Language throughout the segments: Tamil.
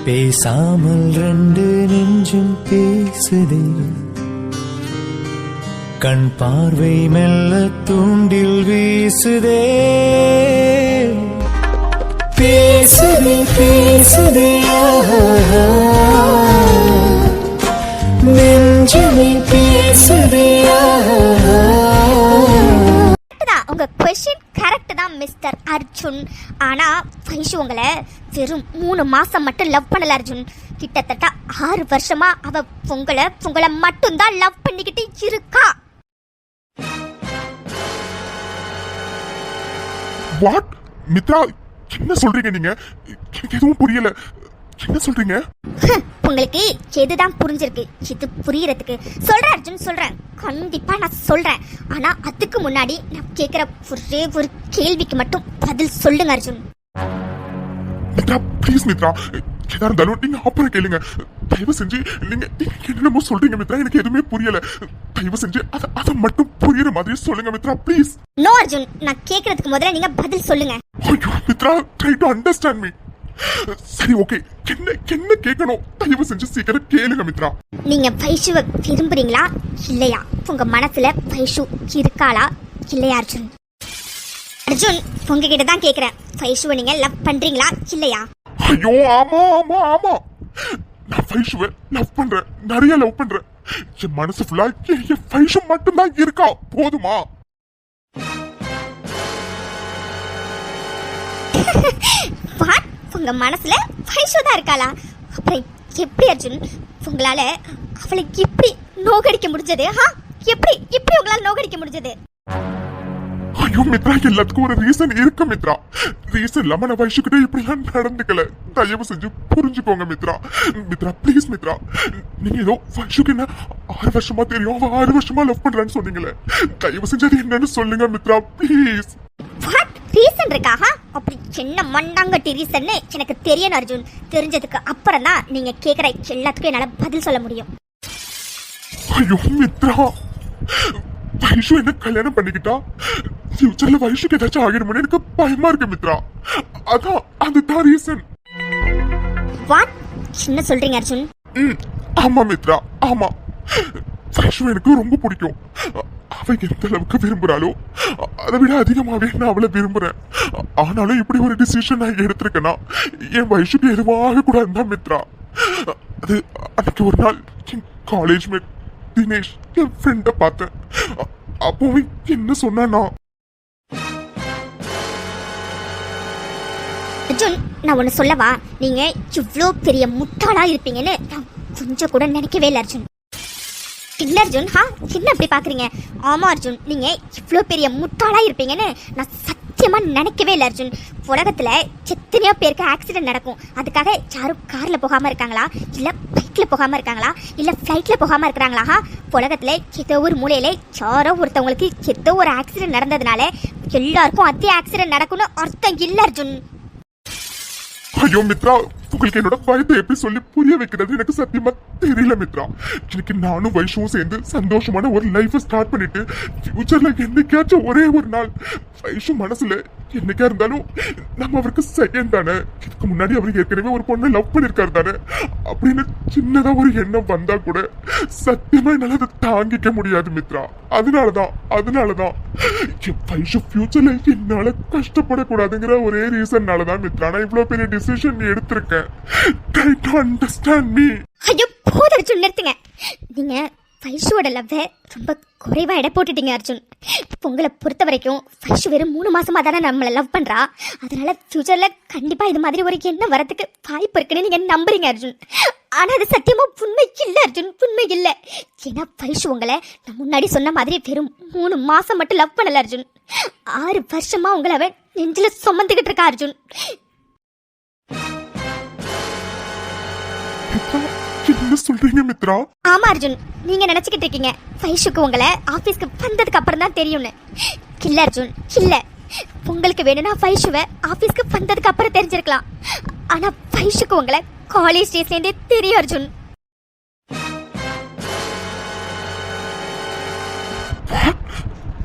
பேசாமல் ரெண்டு நெஞ்சும் பேசுதே, கண் பார்வை மெல்ல தூண்டில் வீசுதே. பேசுதே பேசுதே நெஞ்சுமே பேசுதே. உங்க क्वेश्चन கரெக்ட் தான் மிஸ்டர் அர்ஜுன். ஆனா வைஷு உங்களை வெறும் 3 மாசம் மட்டும் லவ் பண்ணல அர்ஜுன். கிட்டத்தட்ட 6 வருஷமா அவ உங்களை மட்டும் தான் லவ் பண்ணிக்கிட்டு இருக்கா. வாட் மித்ரா, என்ன சொல்றீங்க நீங்க? எனக்கு எதுவும் புரியல. என்ன சொல்றீங்க? உங்களுக்கு எதுதான் புரிஞ்சிருக்கு? இது புரியறதுக்கு சொல்றேன் அர்ஜுன், சொல்றேன். கண்டிப்பா நான் சொல்றேன். ஆனா அதுக்கு முன்னாடி நான் கேக்குற ஒரே ஒரு கேள்விக்கு மட்டும் பதில் சொல்லுங்க அர்ஜுன். மித்ரா ப்ளீஸ் மித்ரா, எதா இருந்தாலும் நீங்க அப்புறம் கேளுங்க. தயவு செஞ்சு நீங்க என்னமோ சொல்றீங்க மித்ரா, எனக்கு எதுவுமே புரியல. தயவு செஞ்சு அதை மட்டும் புரியுற மாதிரி சொல்லுங்க மித்ரா ப்ளீஸ். நோ அர்ஜுன், நான் கேக்குறதுக்கு முதல்ல நீங்க பதில் சொல்லுங்க. ஐயோ Mithra, try to understand me. சரி ஓகே, என்ன கேட்கணும்? தயவு செஞ்சு சீக்கிரம் கேளுங்க மித்ரா. நீங்க வைஷுவை விரும்புறீங்களா இல்லையா? உங்க மனசுல வைஷு இருக்காளா இல்லையா அர்ஜுன்? அர்ஜுன் உங்ககிட்ட தான் கேக்குறேன். வைஷுவை நீங்க லவ் பண்றீங்களா இல்லையா? ஐயோ ஆமா ஆமா ஆமா, நான் வைஷுவை லவ் பண்றேன், நிறைய லவ் பண்றேன். என் மனசு ஃபுல்லா என் வைஷு மட்டும் தான் இருக்கா, போதுமா? வாட், உங்க மனசுல வைஷு தான் இருக்காளா? அப்புறம் எப்படி அர்ஜுன் உங்களால அவளை இப்படி நோகடிக்க முடிஞ்சது? எப்படி உங்களால நோகடிக்க முடிஞ்சது? ஐயோ மித்ரா, எல்லாத்துக்கும் ஒரு ரீசன் இருக்கு மித்ரா. ரீசன் இல்லாம நான் வைஷு கிட்ட இப்படி எல்லாம் நடந்துக்கல. தயவு செஞ்சு புரிஞ்சுக்கோங்க மித்ரா. மித்ரா ப்ளீஸ் மித்ரா, நீங்க ஏதோ வைஷுக்கு என்ன 6 வருஷமா தெரியும், அவ 6 வருஷமா லவ் பண்றான்னு சொன்னீங்களே, தயவு செஞ்சு அது என்னன்னு சொல்லுங்க மித்ரா ப்ளீஸ். வாட், ரீசன் இருக்கா? அப்படி என்ன மண்ணாங்கட்டி ரீசன் எனக்கு தெரியணும் அர்ஜுன். தெரிஞ்சதுக்கு அப்புறம் தான் நீங்க கேக்குற எல்லாத்துக்கும் என்னால பதில் சொல்ல முடியும். ஐயோ மித்ரா, வைஷு என்ன கல்யாணம் பண்ணிக்கிட்டா ஃபியூச்சர்ல வைஷுக்கு ஏதாச்சும் ஆகிடுமோன்னு எனக்கு பயமா இருக்கு மித்ரா. அதான் அதுதான் ரீசன். வாட், என்ன சொல்றீங்க அர்ஜுன்? ஆமா மித்ரா ஆமா, வைஷு எனக்கு ரொம்ப பிடிக்கும். அவ எந்த அளவுக்கு விரும்புறாளோ அதை விட அதிகமாவே நான் அவளை விரும்புறேன். ஆனாலும் இப்படி ஒரு டிசிஷன் நான் எடுத்திருக்கேன்னா என் வைஷுக்கு எதுவும் ஆகக்கூடாதுன்னு தான் மித்ரா. அது அன்னைக்கு ஒரு நாள் என் காலேஜ் மேட் தினேஷ் என் ஃப்ரெண்ட பார்த்தேன். அப்போவே என்ன சொன்னா, அர்ஜுன் நான் ஒன்னு சொல்லவா? நீங்க இவ்ளோ பெரிய முட்டாளா இருப்பீங்கன்னு நான் கொஞ்சம் கூட நினைக்கவே இல்லை அர்ஜுன். இல்ல அர்ஜுன், என்ன அப்படி பாக்குறீங்க? ஆமா அர்ஜுன், நீங்க இவ்ளோ பெரிய முட்டாளா இருப்பீங்கன்னு நான் சத்தியமா நினைக்கவே இல்லை அர்ஜுன். உலகத்துல எத்தனையோ பேருக்கு ஆக்சிடென்ட் நடக்கும். அதுக்காக யாரும் கார்ல போகாம இருக்காங்களா, இல்ல பைக்ல போகாம இருக்காங்களா, இல்ல பிளைட்ல போகாம இருக்கிறாங்களா? உலகத்துல ஏதோ ஒரு மூலையில யாரோ ஒருத்தவங்களுக்கு ஏதோ ஒரு ஆக்சிடென்ட் நடந்ததுனால எல்லாருக்கும் அதே ஆக்சிடென்ட் நடக்கும்னு அர்த்தம் இல்ல அர்ஜுன். ஐயோ மித்ரா, உங்களுக்கு என்னோட பயத்தை எப்படி சொல்லி புரிய வைக்கிறது எனக்கு சத்தியமா தெரியல மித்ரா. இன்னைக்கு நானும் வைஷுவும் சேர்ந்து சந்தோஷமான ஒரு லைஃப் ஸ்டார்ட் பண்ணிட்டு ஃபியூச்சர்ல என்னைக்காச்சும் ஒரே ஒரு நாள் வைஷு மனசுல என்னைக்கா இருந்தாலும் நம்ம அவருக்கு செகண்ட் தானே, இதுக்கு முன்னாடி அவருக்கு ஏற்கனவே ஒரு பொண்ணை லவ் பண்ணிருக்காரு தானே அப்படின்னு சின்னதா ஒரு எண்ணம் வந்தா கூட சத்தியமா என்னால அதை தாங்கிக்க முடியாது மித்ரா. அதனாலதான் என் வைஷு ஃபியூச்சர்ல என்னால கஷ்டப்படக்கூடாதுங்கிற ஒரே ரீசன்னாலதான் மித்ரா நான் இவ்வளவு பெரிய டிசிஷன் எடுத்திருக்கேன். Try to understand me. ஐயோ போதும் அர்ஜுன், நிறுத்துங்க. நீங்க வைஷுவோட லவ்வை ரொம்ப குறைவா எடை போட்டுட்டீங்க அர்ஜுன். உங்களை பொறுத்த வரைக்கும் வைஷு வெறும் 3 மாசமா தானே நம்மளை லவ் பண்றா. அதனால ஃபியூச்சர்ல கண்டிப்பா இது மாதிரி ஒரு எண்ணம் வரதுக்கு வாய்ப்பு இருக்குன்னு நீங்க நம்புறீங்க அர்ஜுன். ஆனா அது சத்தியமா உண்மை இல்லை அர்ஜுன், உண்மை இல்லை. ஏன்னா வைஷு உங்களை நான் முன்னாடி சொன்ன மாதிரி வெறும் 3 மாசம் மட்டும் லவ் பண்ணல அர்ஜுன். 6 வருஷமா உங்களை அவன் நெஞ்சில சுமந்துகிட்டு இருக்கா அர்ஜுன். என்ன சொல்றீங்க மித்ரா? ஆமா அர்ஜுன், நீங்க நினைச்சுக்கிட்டு இருக்கீங்க வைஷுக்கு உங்களை ஆபீஸ்க்கு வந்ததுக்கு அப்புறம் தான் தெரியும்னு. இல்ல அர்ஜுன் இல்ல, உங்களுக்கு வேணும்னா வைஷுவை ஆபீஸ்க்கு வந்ததுக்கு அப்புறம் தெரிஞ்சிருக்கலாம். ஆனா வைஷுக்கு உங்களை காலேஜ் டேஸ்ல இருந்தே தெரியும் அர்ஜுன்.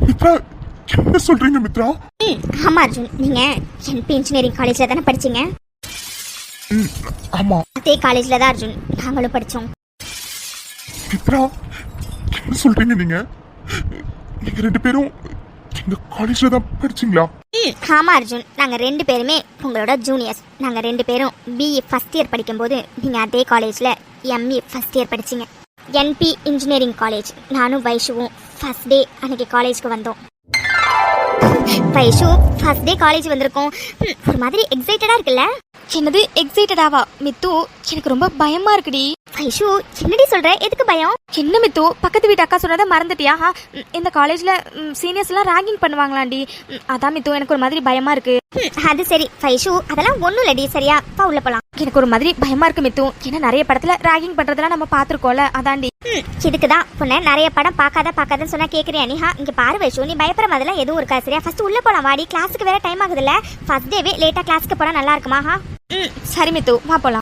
மித்ரா என்ன சொல்றீங்க மித்ரா? ஆமா அர்ஜுன், நீங்க என்பி இன்ஜினியரிங் காலேஜ்ல தானே படிச்சீங்க? ம், ஆமா. அதே காலேஜ்ல தான் அர்ஜுன் நாங்களும் படிச்சோம். மித்ரா, என்ன சொல்றீங்க நீங்க? நீங்க 2 பேரும் எங்க காலேஜ்ல தான் படிச்சீங்களா? ஆமா அர்ஜுன், நாங்க 2 பேருமே உங்களோட ஜூனியர்ஸ். நாங்க 2 பேரும் பிஇ ஃபர்ஸ்ட் இயர் படிக்கும்போது நீங்க அதே காலேஜ்ல எம்இ ஃபர்ஸ்ட் இயர் படிச்சீங்க. NP engineering college. நானும் வைஷுவும் ஃபர்ஸ்ட் டே அன்னைக்கு காலேஜ்க்கு வந்தோம். வைஷு ஃபர்ஸ்ட் டே காலேஜ் வந்திருக்கோம். ஒரு மாதிரி எக்ஸைட்டடா இருக்குல்ல? என்னது எக்ஸைட்டடாவா? மித்து, எனக்கு ரொம்ப பயமா இருக்குடி. வைஷு என்னடி சொல்ற? எதுக்கு பயம்? என்ன மித்து, பக்கத்து வீட்டு அக்கா சொன்னதை மறந்துட்டியா? இந்த காலேஜ்ல சீனியர்ஸ் எல்லாம் ராகிங் பண்ணுவாங்களாண்டி. அதான் மித்து, எனக்கு ஒரு மாதிரி பயமா இருக்கு. அது சரி வைஷு, அதெல்லாம் ஒண்ணும் இல்லடி. சரியா வா உள்ள போலாம். எனக்கு ஒரு மாதிரி பயமா இருக்கு மித்து. ஏன்னா நிறைய படத்துல ராகிங் பண்றதெல்லாம் நம்ம பாத்துருக்கோம்ல, அதாண்டி. இதுக்குதான் உன்னை நிறைய படம் பார்க்காதன்னு சொன்னா கேக்குறியா நீஹா? இங்க பாரு வைஷு, நீ பயப்படுற மாதிரிலாம் எதுவும் இருக்கா. சரியா ஃபர்ஸ்ட் உள்ள போலாம் வாடி. கிளாஸுக்கு வேற டைம் ஆகுதுல்ல. ஃபர்ஸ்ட் டேவே லேட்டா கிளாஸ்க்கு போனா நல்லா இருக்குமா? சரி மித்து, வா போலாம்.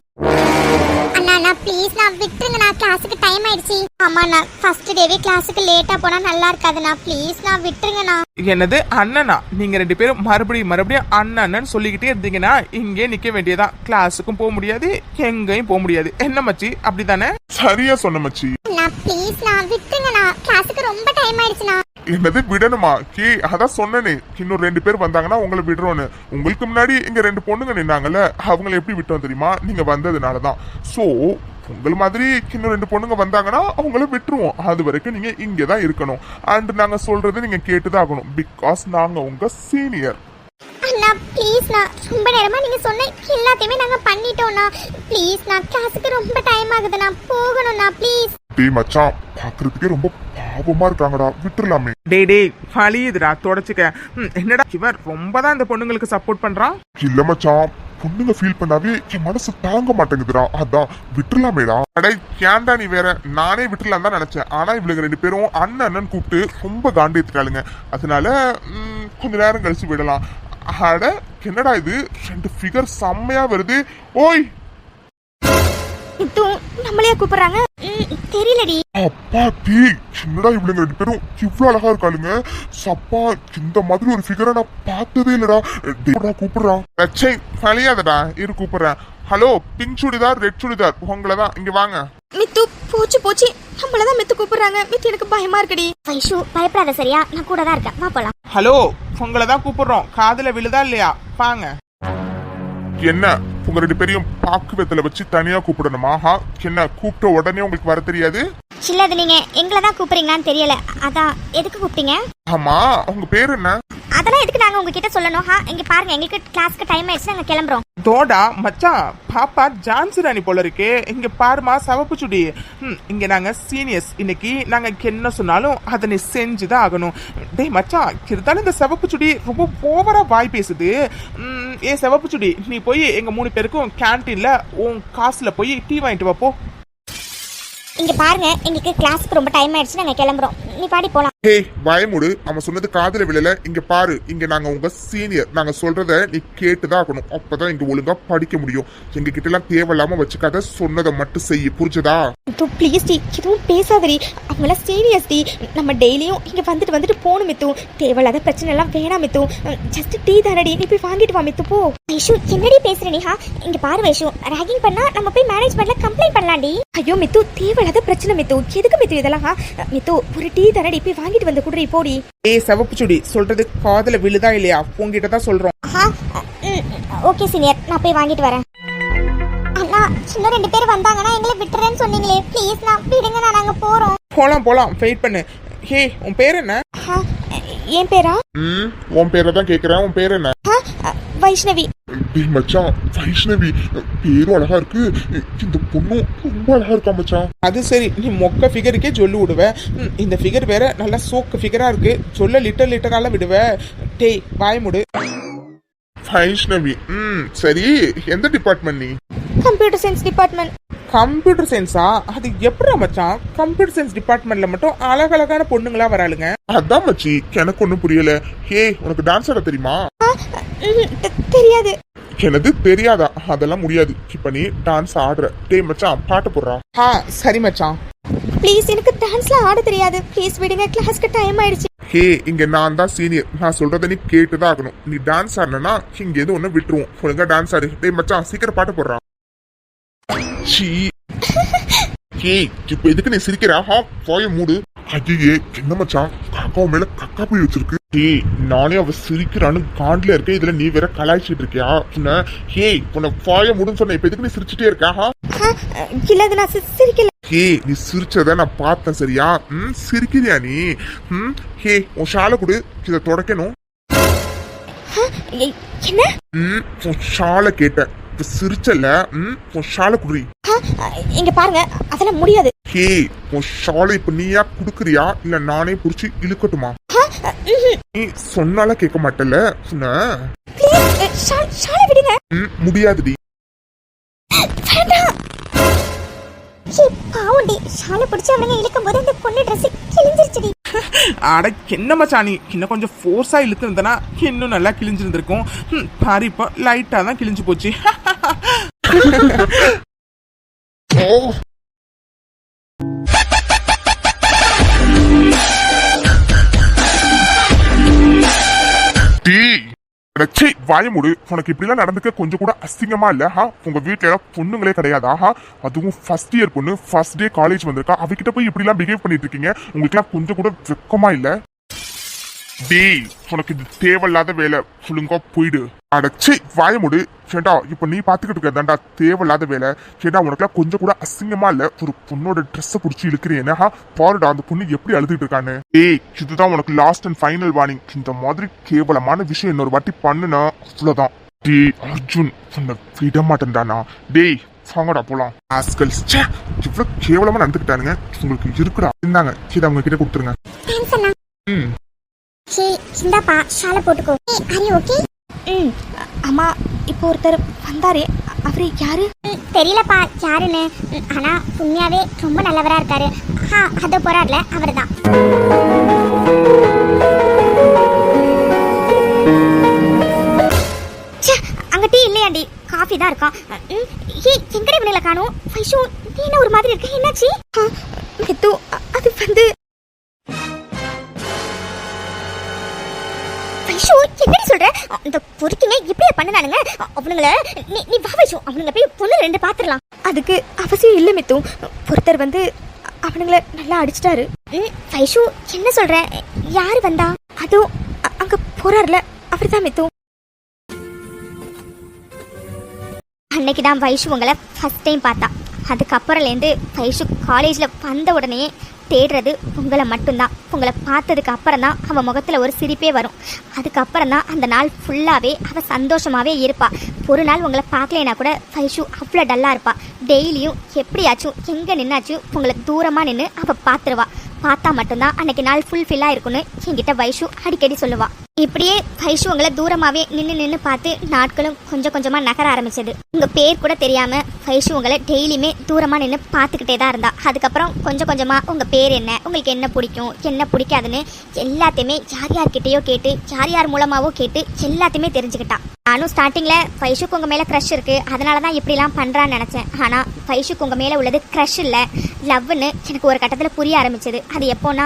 அண்ணா ப்ளீஸ் நான் விட்டுருங்க. நான் கிளாஸுக்கு டைம் ஆயிடுச்சு. ஆமா நான் ஃபர்ஸ்ட் டேவே கிளாஸுக்கு லேட்டா போனா நல்லா இருக்காதுண்ணா. ப்ளீஸ் நான் விட்டுருங்கண்ணா. என்னது அண்ணனா? நீங்க 2 பேரும் மறுபடியும் அண்ணன்னு சொல்லிக்கிட்டே இருந்தீங்கன்னா இங்கே நிக்க வேண்டியதான். கிளாஸுக்கும் போக முடியாது, எங்கேயும் போக முடியாது. என்ன மச்சி, அப்படித்தானே? சரியா சொன்ன மச்சி. நான் ப்ளீஸ் நான் விட்டுருங்கண்ணா. கிளாஸுக்கு ரொம்ப டைம் ஆயிடுச்சுண்ணா. என்னது விடணுமா? அதான் சொன்னனே, இன்னும் 2 பேர் வந்தாங்கன்னா உங்களை விடுறோன்னு. உங்களுக்கு முன்னாடி இங்க 2 பொண்ணுங்க நின்னாங்கல்ல, அவங்களை எப்படி விட்டோம் தெரியுமா? நீங்க வந்ததுனாலதான். சோ உங்கள் மாதிரி இன்னும் 2 பொண்ணுங்க வந்தாங்கன்னா அவங்கள விட்டுருவோம். அது வரைக்கும் நீங்க இங்கதான் இருக்கணும். அண்ட் நாங்க சொல்றது நீங்க கேட்டுதான் ஆகணும். பிகாஸ் நாங்க உங்க சீனியர். அண்ணா ப்ளீஸ் நான் ரொம்ப நேரமா நீங்க சொன்ன எல்லாத்தையுமே நாங்க பண்ணிட்டோம்ண்ணா. ப்ளீஸ் நான் கிளாஸுக்கு ரொம்ப டைம் ஆகுதுண்ணா. போகணும்ண்ணா ப்ளீஸ். டேய் மச்சான், பாக்குறதுக்கே ரொம்ப பாவமா இருக்காங்கடா, விட்டுறலாமே. டேய் வலியுதுடா, தொடச்சுக்க. என்னடா இவன் ரொம்ப தான் இந்த பொண்ணுங்களுக்கு சப்போர்ட் பண்றான். இல்ல மச்சான், பொண்ணுங்க ஃபீல் பண்ணாவே என் மனசு தாங்க மாட்டேங்குதுடா. அதான் விட்டுறலாமேடா. அடே ஏன்டா நீ வேற? நானே விட்டுலாம் தான் நினைச்சேன். ஆனா இவளுங்க 2 பேரும் அண்ணன் கூப்பிட்டு ரொம்ப காண்டித்துட்டாளுங்க. அதனால கொஞ்ச நேரம் கழிச்சு விடலாம். அட என்னடா இது, 2 ஃபிகர் செம்மையா வருது. ஓய் மித்து, நம்மளையா கூப்பிடுறாங்க? தெரியலடி. அப்பா டீ, என்னடா இவளுங்க 2 பேரும் இவ்வளவு அழகா இருக்காளுங்க. சப்பா, இந்த மாதிரி ஒரு ஃபிகரை நான் பார்த்ததே இல்லடா. கூப்பிடுறான். சச்சை பழியாதடா, இரு கூப்பிடுறேன். Hello, pink churidar, red churidar, உங்களதான். இங்க வாங்க. மித்து, போச்சு நம்மளதான் மித்து கூப்பிடுறாங்க. மித்து, எனக்கு பயமா இருக்குடி. வைஷு பயப்படாத சரியா? நான் கூட தான் இருக்கேன். வா போலாம். ஹலோ, உங்களை தான் கூப்பிடுறோம். காதுல விழுதா இல்லையா? வாங்க. என்ன உங்க 2 பேரையும் பாக்குவத்துல வச்சு தனியா கூப்பிடணுமா? என்ன கூப்பிட்ட உடனே உங்களுக்கு வர தெரியாது? இல்ல அது நீங்க எங்களை தான் கூப்பிடுறீங்களான்னு தெரியல. அதான் எதுக்கு கூப்பிட்டீங்க? ஆமா, உங்க பேர் என்ன? அதெல்லாம் எதுக்கு நாங்க உங்ககிட்ட சொல்லணும்? இங்க பாருங்க, எங்களுக்கு கிளாஸ்க்கு டைம் ஆயிடுச்சு. நாங்க கிளம்புறோம். தோடா மச்சான், பாப்பா ஜான்சி ராணி போல இருக்கே. இங்க பாருமா சவப்பு சுடி. இங்க நாங்க சீனியர்ஸ். இன்னைக்கு நாங்க என்ன சொன்னாலும் அதை நீ செஞ்சுதான் ஆகணும். டேய் மச்சான், இருந்தாலும் இந்த சவப்பு சுடி ரொம்ப ஓவரா வாய் பேசுது. ஏ சவப்பு சுடி, நீ போய் எங்க 3 பேருக்கும் கேன்டீன்ல உன் காசுல போய் டீ வாங்கிட்டு வா போ. இங்க பாருங்க, எங்களுக்கு கிளாஸ்க்கு ரொம்ப டைம் ஆயிடுச்சு. நாங்க கிளம்புறோம். நீ பாடி போலாம். ஹே பயமுடு, அவன் சொன்னது காதுல விழல. இங்க பாரு, இங்க நாங்க உங்க சீனியர். நாங்க சொல்றத நீ கேட்டுதான் ஆகணும். அப்பதான் இங்க ஒழுங்கா படிக்க முடியும். எங்க கிட்ட எல்லாம் தேவையில்லாம வச்சுக்காத, சொன்னதை மட்டும் செய்ய. புரிஞ்சதா? மித்து ப்ளீஸ் டி, எதுவும் பேசாதடி. அவங்கள சீனியர்ஸ் டி. நம்ம டெய்லியும் இங்க வந்துட்டு போகணும் மித்து. தேவையில்லாத பிரச்சனை எல்லாம் வேணாம் மித்து. ஜஸ்ட் டீ தானடி, நீ போய் வாங்கிட்டு வா மித்து, போ. வைஷு என்னடி பேசுற நீஹா? இங்க பாரு வைஷு, ராகிங் பண்ணா நம்ம போய் மேனேஜ்மெண்ட்ல கம்ப்ளைண்ட் பண்ணலாம்டி. ஐயோ மித்து, தேவையில்லாத பிரச்சனை மித்து. எதுக்கு மித்து இதெல்லாம்? மித்து, ஒரு டீ தானடி, போய் வாங்கிட்டு வந்து குடுறி, போடி. ஏ சவப்பு சுடி, சொல்றது காதுல விழுதா இல்லையா? உங்ககிட்ட தான் சொல்றோம். ஓகே சீனியர், நான் போய் வாங்கிட்டு வரேன். அண்ணா, இன்னும் 2 பேர் வந்தாங்கன்னா எங்களை விட்டுறேன்னு சொன்னீங்களே. ப்ளீஸ் நான் விடுங்கண்ணா, நாங்க போறோம். போலாம், வெயிட் பண்ணு. ஹே, உன் பேர் என்ன? என் பேரா? உன் பேரை தான் கேக்குறேன். உன் பேர் என்ன? வைஷ்ணவி. டேய் மச்சான், வைஷ்ணவி பேரும் அழகா இருக்கு. இந்த பொண்ணும் ரொம்ப அழகா இருக்கா மச்சான். அது சரி, நீ மொக்க ஃபிகருக்கே சொல்லி விடுவ. இந்த ஃபிகர் வேற நல்ல சோக்கு ஃபிகரா இருக்கு. சொல்ல லிட்டரால விடுவ. டேய் வாய் முடு. வைஷ்ணவி, சரி, எந்த டிபார்ட்மெண்ட் நீ? Computer science department. கம்ப்யூட்டர் சயின்ஸா? அது எப்படா மச்சான்? கம்ப்யூட்டர் சயின்ஸ் டிபார்ட்மெண்ட்ல மட்டும் அழகழகான பொண்ணுங்களா வராளுங்க. அதான் மச்சி, எனக்கு ஒண்ணும் புரியல. ஹே, உனக்கு டான்ஸ் ஆட தெரியுமா? தெரியாது. எனது தெரியாதா? அதெல்லாம் முடியாது. இப்ப நீ டான்ஸ் ஆடுற. டேய் மச்சான், பாட்டு போடுறான். சரி மச்சான். ப்ளீஸ், எனக்கு டான்ஸ்ல ஆட தெரியாது. ப்ளீஸ் விடுங்க, கிளாஸ்க்கு டைம் ஆயிடுச்சு. ஹே, இங்க நான் தான் சீனியர். நான் சொல்றத நீ கேட்டுதான் ஆகணும். நீ டான்ஸ் ஆடனா இங்க எது ஒண்ணு விட்டுருவோம். ஒழுங்கா டான்ஸ் ஆடு. டேய் மச்சான், சீக்கிரம் பாட்டு போடுறான். சீ ஏய் இப்ப எதுக்கு நீ சிரிக்கிறா போய மூடு ஐயே என்ன மச்சான் காக்கா மேல கக்கா போய் வச்சிருக்கு ஏய் நானே அவ சிரிக்கிறான்னு காண்ட்ல இருக்கேன் இதுல நீ வேற கலாய்ச்சிட்டு இருக்கியா சொன்ன ஏய் உன்னை போய மூடுன்னு சொன்ன இப்ப எதுக்கு நீ சிரிச்சிட்டே இருக்கா இல்ல அது நான் சிரிக்கல. ஏய் நீ சிரிச்சத நான் பார்த்தேன் சரியா சிரிக்கிறியா நீ ஹே உன் ஷாலை கொடு இதை தொடக்கணும் என்ன உன் ஷாலை கேட்டேன் இப்ப சிரிச்சல உன் ஷாலை குடுறி இங்க பாருங்க அதெல்லாம் முடியாது. ஹே உன் ஷாலை இப்ப நீயா குடுக்குறியா இல்ல நானே புடிச்சு இழுக்கட்டுமா நீ சொன்னால கேட்க மாட்டல சொன்ன ஷாலை விடுங்க. முடியாதுடி பாவுண்டி ஷாலை பிடிச்சி அவனுங்க இழுக்கும் போது அந்த பொண்ணு ட்ரெஸ் கிழிஞ்சிருச்சுடி. அட என்ன மச்சானி இன்னும் கொஞ்சம் ஃபோர்ஸா இழுத்துருந்தனா இன்னும் நல்லா கிழிஞ்சிருந்திருக்கும். பாரு இப்போ லைட்டா தான் கிழிஞ்சு போச்சு. வாய மூடு உனக்கு இப்படி எல்லாம் நடந்துக்க கொஞ்சம் கூட அசிங்கமா இல்ல உங்க வீட்டுல பொண்ணுங்களே கிடையாதா அதுவும் ஃபர்ஸ்ட் இயர் பொண்ணு ஃபர்ஸ்ட் டே காலேஜ் வந்திருக்கா அவகிட்ட போய் இப்படி எல்லாம் பிஹேவ் பண்ணிட்டு இருக்கீங்க உங்களுக்கு எல்லாம் கொஞ்சம் கூட வெக்கமா இல்ல டேய் உனக்கு இது தேவையில்லாத வேலை ஒழுங்கா போயிடு அடச்சி வாய மூடு சேட்டா இப்ப நீ பாத்துக்கிட்டு இருக்கதாண்டா தேவையில்லாத வேலை சேட்டா உனக்குலாம் கொஞ்சம் கூட அசிங்கமா இல்ல ஒரு பொண்ணோட ட்ரெஸ்ஸை புடிச்சு இழுக்கிறேன்னா பாருடா அந்த பொண்ணு எப்படி அழுதுட்டு இருக்கான்னு ஏய் இதுதான் உனக்கு லாஸ்ட் அண்ட் ஃபைனல் வார்னிங் இந்த மாதிரி கேவலமான விஷயம் இன்னொரு வாட்டி பண்ணுனா அவ்வளவுதான் டேய் அர்ஜுன் உன்னை விட மாட்டேன்டானா டேய் வாங்கடா போலாம் ஆஸ்கல்ஸ் இவ்வளவு கேவலமா நடந்துக்கிட்டானுங்க உங்களுக்கு இருக்குடா இருந்தாங்க இதை அவங்க கிட்ட கொடுத்துருங்க இந்தாப்பா ஷாலை போட்டுக்கோ. Array okay. அம்மா இப்போ ஒருத்தர் வந்தாரு அவரு யாரு தெரியலப்பா யாருன்னு ஆனா உண்மையாவே ரொம்ப நல்லவரா இருக்காரு. அத போறாருல அவர்தான். அங்க டீ இல்லையாண்டி காஃபி தான் இருக்கான். எங்கடி இவனில காணும் வைஷு நீ என்ன ஒரு மாதிரி இருக்க என்னாச்சு மித்து அது வந்து வைஷு என்னடி சொல்ற இந்த பொறுக்கிங்க இப்படியே பண்ணுனானுங்க அவனுங்கள நீ வா வைஷு அவனுங்க போய் பொண்ணு ரெண்டு பாத்துடலாம். அதுக்கு அவசியம் இல்லை மித்து ஒருத்தர் வந்து அவனுங்கள நல்லா அடிச்சிட்டாரு. வைஷு என்ன சொல்ற யாரு வந்தா அதுவும் அங்க போறாருல அவர்தான் மித்து. அன்னைக்கு தான் வைஷு உங்களை ஃபர்ஸ்ட் டைம் பார்த்தா. அதுக்கப்புறம்லேருந்து வைஷு காலேஜில் வந்த உடனே தேடுறது உங்களை மட்டும்தான். உங்களை பார்த்ததுக்கு அப்புறம் தான் அவள் முகத்தில் ஒரு சிரிப்பே வரும். அதுக்கப்புறம் தான் அந்த நாள் ஃபுல்லாகவே அவள் சந்தோஷமாகவே இருப்பாள். ஒரு நாள் உங்களை பார்க்கலைன்னா கூட வைஷு அவ்வளோ டல்லாக இருப்பாள். டெய்லியும் எப்படியாச்சும் எங்கே நின்னாச்சும் உங்களுக்கு தூரமாக நின்று அவள் பார்த்துருவா. பார்த்தா மட்டும்தான் அன்னைக்கு நாள் ஃபுல்ஃபில்லாக இருக்குன்னு என்கிட்ட வைஷு அடிக்கடி சொல்லுவாள். இப்படியே வைஷு உங்களை தூரமாகவே நின்று பார்த்து நாட்களும் கொஞ்சம் கொஞ்சமாக நகர ஆரம்பிச்சது. உங்கள் பேர் கூட தெரியாமல் வைஷு உங்களை டெய்லியுமே தூரமாக நின்று பார்த்துக்கிட்டே தான் இருந்தா. அதுக்கப்புறம் கொஞ்சம் கொஞ்சமாக உங்கள் பேர் என்ன, உங்களுக்கு என்ன பிடிக்கும் என்ன பிடிக்காதுன்னு எல்லாத்தையுமே யார் யார்கிட்டயோ கேட்டு யார் யார் மூலமாகவோ கேட்டு எல்லாத்தையுமே தெரிஞ்சுக்கிட்டா. நானும் ஸ்டார்டிங்கில் வைஷுக்கு உங்கள் மேலே க்ரஷ் இருக்குது அதனால தான் இப்படிலாம் பண்ணுறான்னு நினச்சேன். ஆனால் வைஷுக்கு உங்கள் மேலே உள்ளது க்ரஷ் இல்லை லவ்னு எனக்கு ஒரு கட்டத்தில் புரிய ஆரம்பிச்சது. அது எப்போனா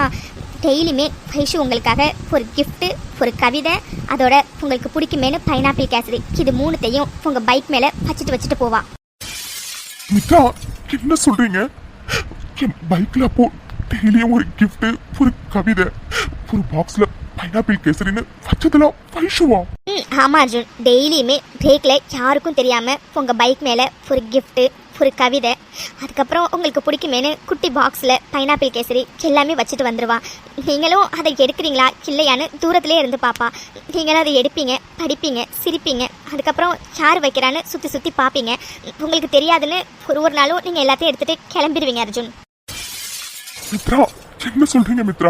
டெய்லியுமே வைஷு உங்களுக்காக ஒரு கிஃப்ட்டு ஒரு கவிதை அதோட உங்களுக்கு பிடிக்குமேனு பைனாப்பிள் கேசரி இது மூணுத்தையும் உங்கள் பைக் மேலே வச்சுட்டு போவா. மித்ரா என்ன சொல்றீங்க என் பைக்ல அப்போ டெய்லியும் ஒரு கிஃப்ட் ஒரு கவிதை ஒரு பாக்ஸ்ல பைனாப்பிள் கேசரின்னு வச்சதெல்லாம் வைஷுவா? ஆமாம் அர்ஜுன் டெய்லியுமே பிரேக்கில் யாருக்கும் தெரியாமல் உங்கள் பைக் மேலே ஒரு கிஃப்ட்டு ஒரு கவிதை அதுக்கப்புறம் உங்களுக்கு பிடிக்குமேனு குட்டி பாக்ஸில் பைனாப்பிள் கேசரி எல்லாமே வச்சுட்டு வந்துடுவான். நீங்களும் அதை எடுக்கிறீங்களா இல்லையான்னு தூரத்துலேயே இருந்து பார்ப்பா. நீங்களும் அதை எடுப்பீங்க படிப்பீங்க சிரிப்பீங்க. அதுக்கப்புறம் யார் வைக்கிறான்னு சுற்றி பார்ப்பீங்க. உங்களுக்கு தெரியாதுன்னு ஒரு நாளும் நீங்கள் எல்லாத்தையும் எடுத்துகிட்டு கிளம்பிடுவீங்க அர்ஜுன். மித்ரா என்ன சொல்றீங்க மித்ரா?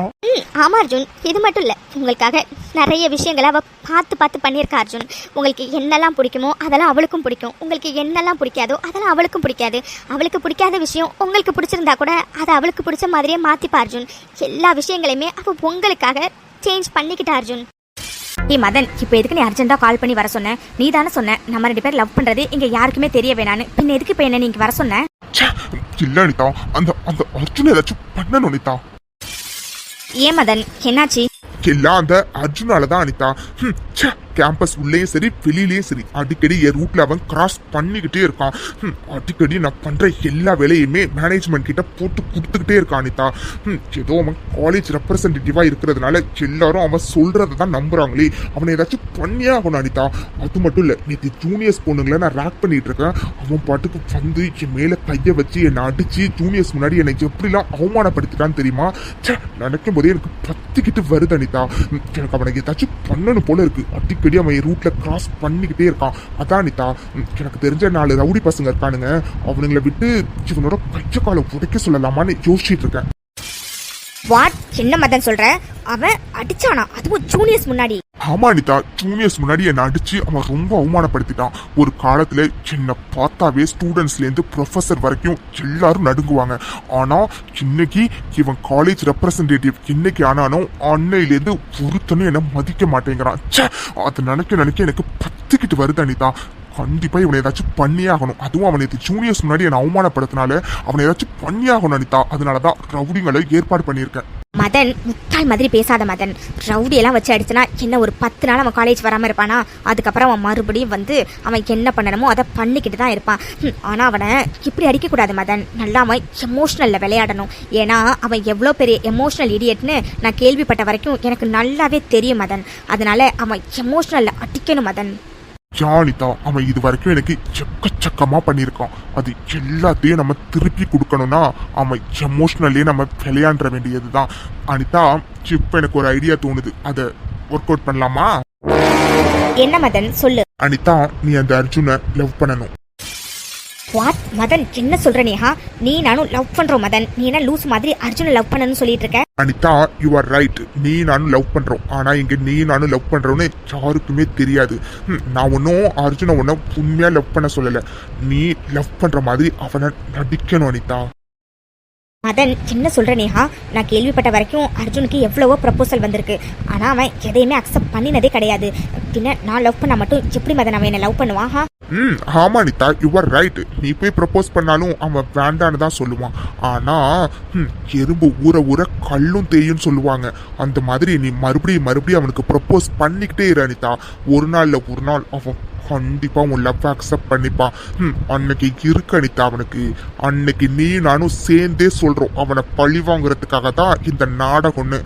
ஆமாம் அர்ஜுன் இது மட்டும் இல்லை உங்களுக்காக நிறைய விஷயங்களை அவள் பார்த்து பண்ணியிருக்கா அர்ஜுன். உங்களுக்கு என்னெல்லாம் பிடிக்குமோ அதெல்லாம் அவளுக்கும் பிடிக்கும். உங்களுக்கு என்னெல்லாம் பிடிக்காதோ அதெல்லாம் அவளுக்கும் பிடிக்காது. அவளுக்கு பிடிக்காத விஷயம் உங்களுக்கு பிடிச்சிருந்தா கூட அதை அவளுக்கு பிடிச்ச மாதிரியே மாற்றிப்பா அர்ஜுன். எல்லா விஷயங்களையுமே அவள் உங்களுக்காக சேஞ்ச் பண்ணிக்கிட்டா அர்ஜுன். மதன் இப்போ எதுக்கு நீ அர்ஜென்ட்டாக கால் பண்ணி வர சொன்ன? நீ தானே சொன்ன நம்ம 2 பேர் லவ் பண்ணுறது இங்கே யாருக்குமே தெரிய வேணான்னு. பின்ன எதுக்கு இப்போ என்ன நீங்க வர சொன்ன? இல்ல அனிதா அந்த அந்த அர்ஜுன் ஏதாச்சும் பண்ணணும் அனிதா. ஏன் மதன் என்னாச்சு? எல்லாம் அந்த அர்ஜுனாலதான் அனிதா. கேம்பஸ் உள்ளேயும் சரி வெளியிலயும் சரி அடிக்கடி என் ரூட்ல அவன் கிராஸ் பண்ணிக்கிட்டே இருக்கான். அடிக்கடி நான் பண்ற எல்லா வேலையுமே மேனேஜ்மெண்ட் கிட்ட போட்டு கொடுத்துக்கிட்டே இருக்கான் அனிதா. ஏதோ அவன் காலேஜ் ரெப்ரசன்டேட்டிவா இருக்கிறதுனால எல்லாரும் அவன் சொல்றதை தான் நம்புறாங்களே, அவனை ஏதாச்சும் பண்ணியே ஆகணும் அனிதா. அது மட்டும் இல்ல, நேற்று ஜூனியர்ஸ் பொண்ணுங்களை நான் ரேக் பண்ணிட்டு இருக்கேன். அவன் பாட்டுக்கு வந்து என் மேல கைய வச்சு என்னை அடிச்சு ஜூனியர்ஸ் முன்னாடி என்னை எப்படிலாம் அவமானப்படுத்திட்டான்னு தெரியுமா? நினைக்கும் போதே எனக்கு பத்திக்கிட்டு வருது அனிதா. எனக்கு அவனுக்கு ஏதாச்சும் பண்ணணும் போல இருக்கு. அடிக்கடி அவன் ரூட்ல கிராஸ் பண்ணிக்கிட்டே இருக்கான். அதான் அனிதா, எனக்கு தெரிஞ்ச 4 ரவுடி பசங்க இருக்கானுங்க, அவனுங்களை விட்டு இவனோட கைய காலை உடைக்க சொல்லலாமான்னு யோசிச்சுட்டு இருக்கேன். வாட், என்ன மதன் சொல்ற? அவன் அடிச்சானா? அதுவும் ஜூனியர்ஸ் முன்னாடி? ஆமா அனிதா, ஜூனியர்ஸ் முன்னாடி என்னை அடிச்சு அவன் ரொம்ப அவமானப்படுத்திட்டான். ஒரு காலத்துல என்னை பார்த்தாவே ஸ்டூடெண்ட்ஸ்ல இருந்து ப்ரொஃபசர் வரைக்கும் எல்லாரும் நடுங்குவாங்க. ஆனா இன்னைக்கு இவன் காலேஜ் ரெப்ரசன்டேட்டிவ் இன்னைக்கு ஆனானோ அன்னையிலேருந்து ஒருத்தனும் என்ன மதிக்க மாட்டேங்கிறான். அதை நினைக்க எனக்கு பத்திக்கிட்டு வருது அனிதா. கண்டிப்பா இவனை ஏதாச்சும் பண்ணியே ஆகணும். அதுவும் அவனை ஜூனியர்ஸ் முன்னாடி என்னை அவமானப்படுத்தினால அவனை ஏதாச்சும் பண்ணியே ஆகணும் அனிதா. அதனாலதான் ரவுடிங்களை ஏற்பாடு பண்ணியிருக்கேன். மதன், முட்டாள் மாதிரி பேசாத மதன். ரவுடி எல்லாம் வச்சு அடிச்சனா என்ன ஒரு 10 நாள் அவன் காலேஜ் வராம இருப்பானா? அதுக்கப்புறம் அவன் மறுபடியும் வந்து அவன் என்ன பண்ணணுமோ அதை பண்ணிக்கிட்டு தான் இருப்பான். ஆனா அவனை இப்படி அடிக்கக்கூடாது மதன். நல்லா அவன் எமோஷனல்ல விளையாடணும். ஏன்னா அவன் எவ்வளோ பெரிய எமோஷனல் இடியட்னு நான் கேள்விப்பட்ட வரைக்கும் எனக்கு நல்லாவே தெரியும் மதன். அதனால அவன் எமோஷனல்ல அடிக்கணும் மதன். ஜானிதா, அவன் இது வரைக்கும் எனக்கு எக்கச்சக்கமா பண்ணியிருக்கான். அது எல்லாத்தையும் நம்ம திருப்பி கொடுக்கணும்னா அவன் எமோஷனல்லே நம்ம விளையாட வேண்டியதுதான். அனிதா, இப்ப எனக்கு ஒரு ஐடியா தோணுது, அதை ஒர்க் அவுட் பண்ணலாமா? என்ன மதன், சொல்லு. அனிதா, நீ அந்த அர்ஜுனை லவ் பண்ணணும். வாட் மதன், என்ன சொல்ற நீஹா? நீ நானும் லவ் பண்றோம் மதன். நீ என்ன லூஸ் மாதிரி அர்ஜுனை லவ் பண்ணணும்னு சொல்லிட்டு இருக்க? Anitha, you are right. நீ நானும் லவ் பண்றோம். ஆனா இங்க நீ நானும் லவ் பண்றோன்னு யாருக்குமே தெரியாது. நான் ஒன்னும் அர்ஜுனை ஒன்னும் உண்மையா லவ் பண்ண சொல்லல. நீ லவ் பண்ற மாதிரி அவனை நடிக்கணும் அனிதா. மதன், என்ன சொல்ற நேஹா? நான் கேள்விப்பட்ட வரைக்கும் அர்ஜுனுக்கு எவ்வளவோ ப்ரப்போசல் வந்திருக்கு. ஆனா அவன் எதையுமே அக்செப்ட் பண்ணினதே கிடையாது. பின்ன நான் லவ் பண்ண மட்டும் எப்படி மதன் அவன் என்ன லவ் பண்ணுவான்? ஆமா அனிதா, யூ ஆர் ரைட். நீ போய் ப்ரப்போஸ் பண்ணாலும் அவன் வேண்டான்னு தான் சொல்லுவான். ஆனா எறும்பு ஊற ஊற கல்லும் தேயும் சொல்லுவாங்க. அந்த மாதிரி நீ மறுபடியும் அவனுக்கு ப்ரப்போஸ் பண்ணிக்கிட்டே இரு அனிதா. ஒரு நாள்ல ஒரு நாள் அவன் கண்டிப்பா உன் லவ் அக்செப்ட் பண்ணிப்பான். அன்னைக்கு இருக்கு அனிதா அவனுக்கு. அன்னைக்கு நீ நானும் சேர்ந்தே சொல்றோம் அவனை பழி வாங்குறதுக்காக தான் இந்த நாடகம்னு.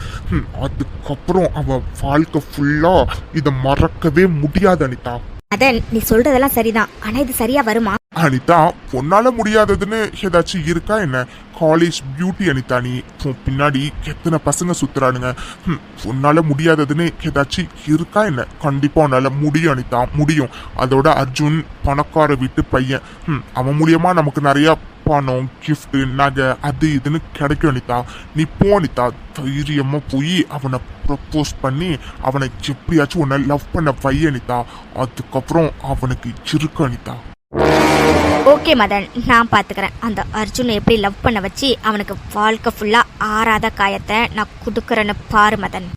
அதுக்கப்புறம் அவன் வாழ்க்கை ஃபுல்லா இதை மறக்கவே முடியாது அனிதா. மதன், நீ சொல்றதெல்லாம் சரிதான். ஆனா இது சரியா வருமா? அனிதா, பொன்னால முடியாததுன்னு ஏதாச்சும் இருக்கா என்ன? காலேஜ் பியூட்டி அனிதா, நீ பின்னாடி எத்தனை பசங்க சுத்துறானுங்க. உன்னால முடியாததுன்னு ஏதாச்சும் இருக்கா என்ன? கண்டிப்பா உன்னால முடியும் அனிதா, முடியும். அதோட அர்ஜுன் பணக்கார வீட்டு பையன். அவன் மூலியமா நமக்கு நிறைய பணம், கிஃப்ட், நகை, அது இதுன்னு கிடைக்கும் அனிதா. நீ போ அனிதா, தைரியமா போய் அவனை ப்ரப்போஸ் பண்ணி அவனை எப்படியாச்சும் உன்னை லவ் பண்ண வை அனிதா. அதுக்கப்புறம் அவனுக்கு இருக்கு அனிதா. ஓகே மதன், நான் பாத்துக்கிறேன். அந்த அர்ஜுனை எப்படி லவ் பண்ண வச்சு அவனுக்கு வாழ்க்கை ஃபுல்லா ஆறாத காயத்தை நான் குடுக்கறேன்னு பாரு மதன்.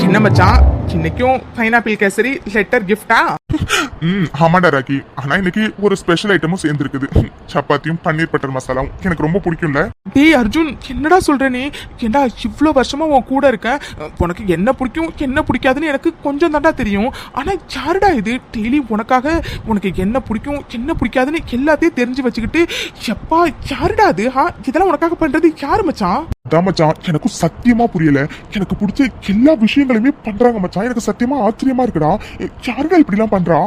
என்ன மச்சான், இன்னைக்கும் பைனாப்பிள் கேசரி லெட்டர் கிஃப்டா? ஆமாண்டா ராக்கி. ஆனா இன்னைக்கு ஒரு ஸ்பெஷல் ஐட்டமும் சேர்ந்துருக்குது. சப்பாத்தியும் பன்னீர் பட்டர் மசாலாவும் எனக்கு ரொம்ப பிடிக்கும்ல. டேய் அர்ஜுன், என்னடா சொல்ற நீ? ஏண்டா இவ்வளோ வருஷமா உன் கூட இருக்கேன், உனக்கு என்ன பிடிக்கும் என்ன பிடிக்காதுன்னு எனக்கு கொஞ்சம் தாண்டா தெரியும். ஆனா யாருடா இது டெய்லி உனக்காக உனக்கு என்ன பிடிக்கும் என்ன பிடிக்காதுன்னு எல்லாத்தையும் தெரிஞ்சு வச்சுக்கிட்டு, எப்பா யாருடா அது? இதெல்லாம் உனக்காக பண்றது யாரு மச்சான்? அதான் மச்சான், எனக்கும் சத்தியமா புரியல. எனக்கு பிடிச்ச எல்லா விஷயங்களையுமே பண்றாங்க மச்சான். எனக்கு சத்தியமா ஆச்சரியமா இருக்குடா. யாருடா இப்படி எல்லாம் பண்றா?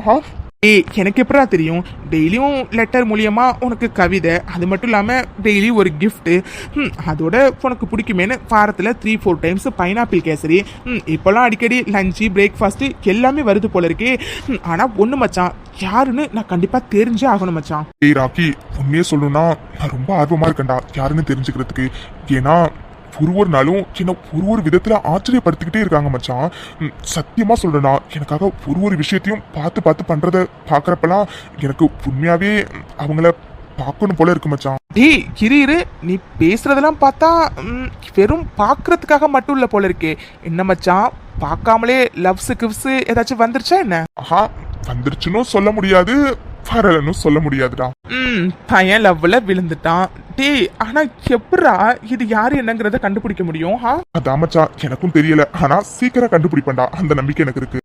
எனக்கு எப்படா தெரியும்? டெய்லியும் லெட்டர் மூலியமா உனக்கு கவிதை, அது மட்டும் இல்லாம டெய்லி ஒரு கிஃப்ட், அதோட உனக்கு பிடிக்குமேனு வாரத்துல 3-4 டைம்ஸ் பைனாப்பிள் கேசரி, இப்பெல்லாம் அடிக்கடி லஞ்சு பிரேக்ஃபாஸ்ட் எல்லாமே வருது போல இருக்கே. ஆனா ஒண்ணு மச்சான், யாருன்னு நான் கண்டிப்பா தெரிஞ்சே ஆகணும் மச்சான். ஏய் ராக்கி, உண்மையே சொல்லணும்னா நான் ரொம்ப ஆர்வமா இருக்கேன்டா யாருன்னு தெரிஞ்சுக்கிறதுக்கு. ஏன்னா ஒரு நாளும் என்ன ஒரு விதத்துல ஆச்சரியப்படுத்திக்கிட்டே இருக்காங்க மச்சான். சத்தியமா சொல்றேன்னா, எனக்காக ஒரு விஷயத்தையும் பார்த்து பார்த்து பண்றத பாக்குறப்பெல்லாம் எனக்கு உண்மையாவே அவங்கள பார்க்கணும் போல இருக்கு மச்சான். டேய் இரு, நீ பேசுறதெல்லாம் பார்த்தா வெறும் பாக்குறதுக்காக மட்டும் இல்ல போல இருக்கே. என்ன மச்சான், பார்க்காமலே லவ்ஸ் கிவ்ஸ் ஏதாச்சும் வந்துருச்சா என்ன? ஆஹா, வந்துருச்சுன்னு சொல்ல முடியாது, வரலன்னு சொல்ல முடியாதுடா. பையன் லவ்ல விழுந்துட்டான். டேய் ஆனா எப்படா இது யாரு என்னங்கறத கண்டுபிடிக்க முடியும்? அதான் மச்சான், எனக்கும் தெரியல. ஆனா சீக்கிரம் கண்டுபிடிப்பேன்டா, அந்த நம்பிக்கை எனக்கு இருக்கு.